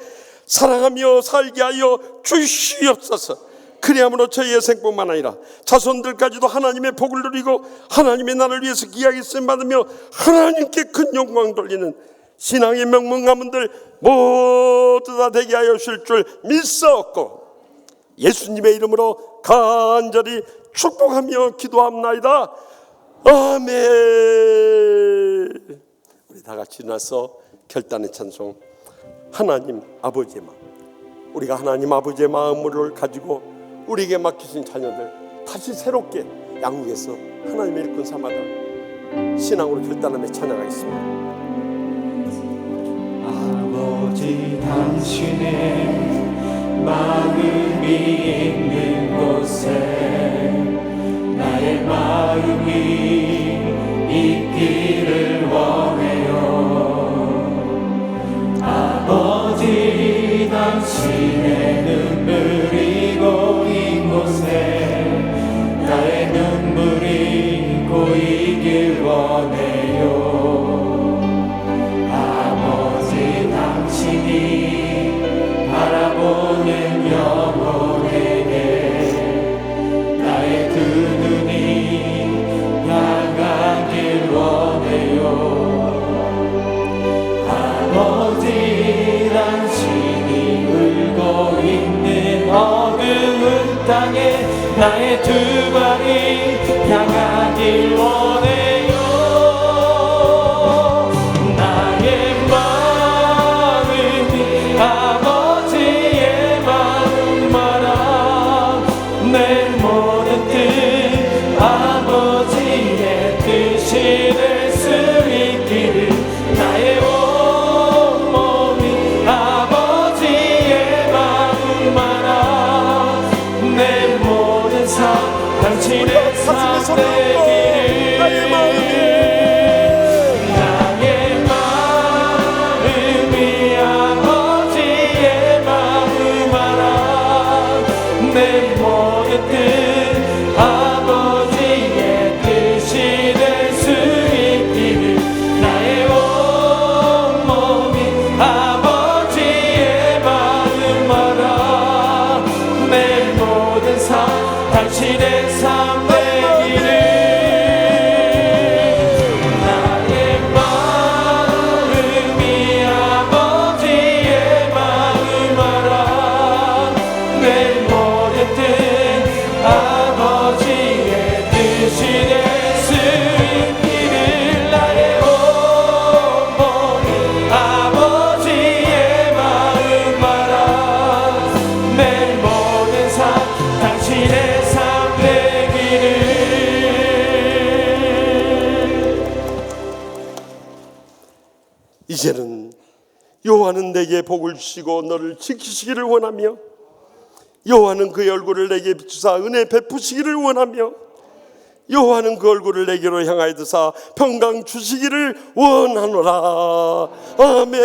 사랑하며 살게 하여 주시옵소서. 그리함으로 저희의 생뿐만 아니라 자손들까지도 하나님의 복을 누리고 하나님의 나라를 위해서 귀하게 쓰임받으며 하나님께 큰 영광 돌리는 신앙의 명문 가문들 모두 다 되게 하여 주실 줄 믿사옵고 예수님의 이름으로 간절히 축복하며 기도합나이다. 아멘. 우리 다 같이 일어나서 결단의 찬송, 하나님 아버지의 마음, 우리가 하나님 아버지의 마음을 가지고 우리에게 맡기신 자녀들 다시 새롭게 양육해서 하나님의 일꾼 삼아다 신앙으로 결단하며 찬양하겠습니다. 아버지, 당신의 마음이 있는 곳에 나의 마음이 있기를 원해요. 아버지, 당신의 눈물이 고인 곳에 나의 눈물이 고이길 원해요. 아버지, 당신이 바라보는 영혼에게 나의 두 눈이 향하길 원해요. 아버지, 당신이 울고 있는 어두운 땅에 나의 두 발이 향하길 원해요. 나의 마음이 아버지의 마음 알아. 내 모든 뜻 아버지의 뜻이 될 수 있기를 나의 당신의 삶 되기를. 나의 마음이 아버지의 마음 알아. 내 모든 뜻 아버지의 뜻이 될 수 있기를 나의 온몸이 아버지의 마음 알아. 내 당신의 삶 되기를 나의 마음이 아버지의 마음 알아 내일 모레든 아버지의 뜻이 될 수 있기를 나의 온몸이 아버지의 마음 알아 내일 모든 삶 당신의 삶 되기를. 이제는 여호와는 내게 복을 주시고 너를 지키시기를 원하며 여호와는 그의 얼굴을 내게 비추사 은혜 베푸시기를 원하며 여호와는 그 얼굴을 내게로 향하여 드사 평강 주시기를 원하노라. 아멘.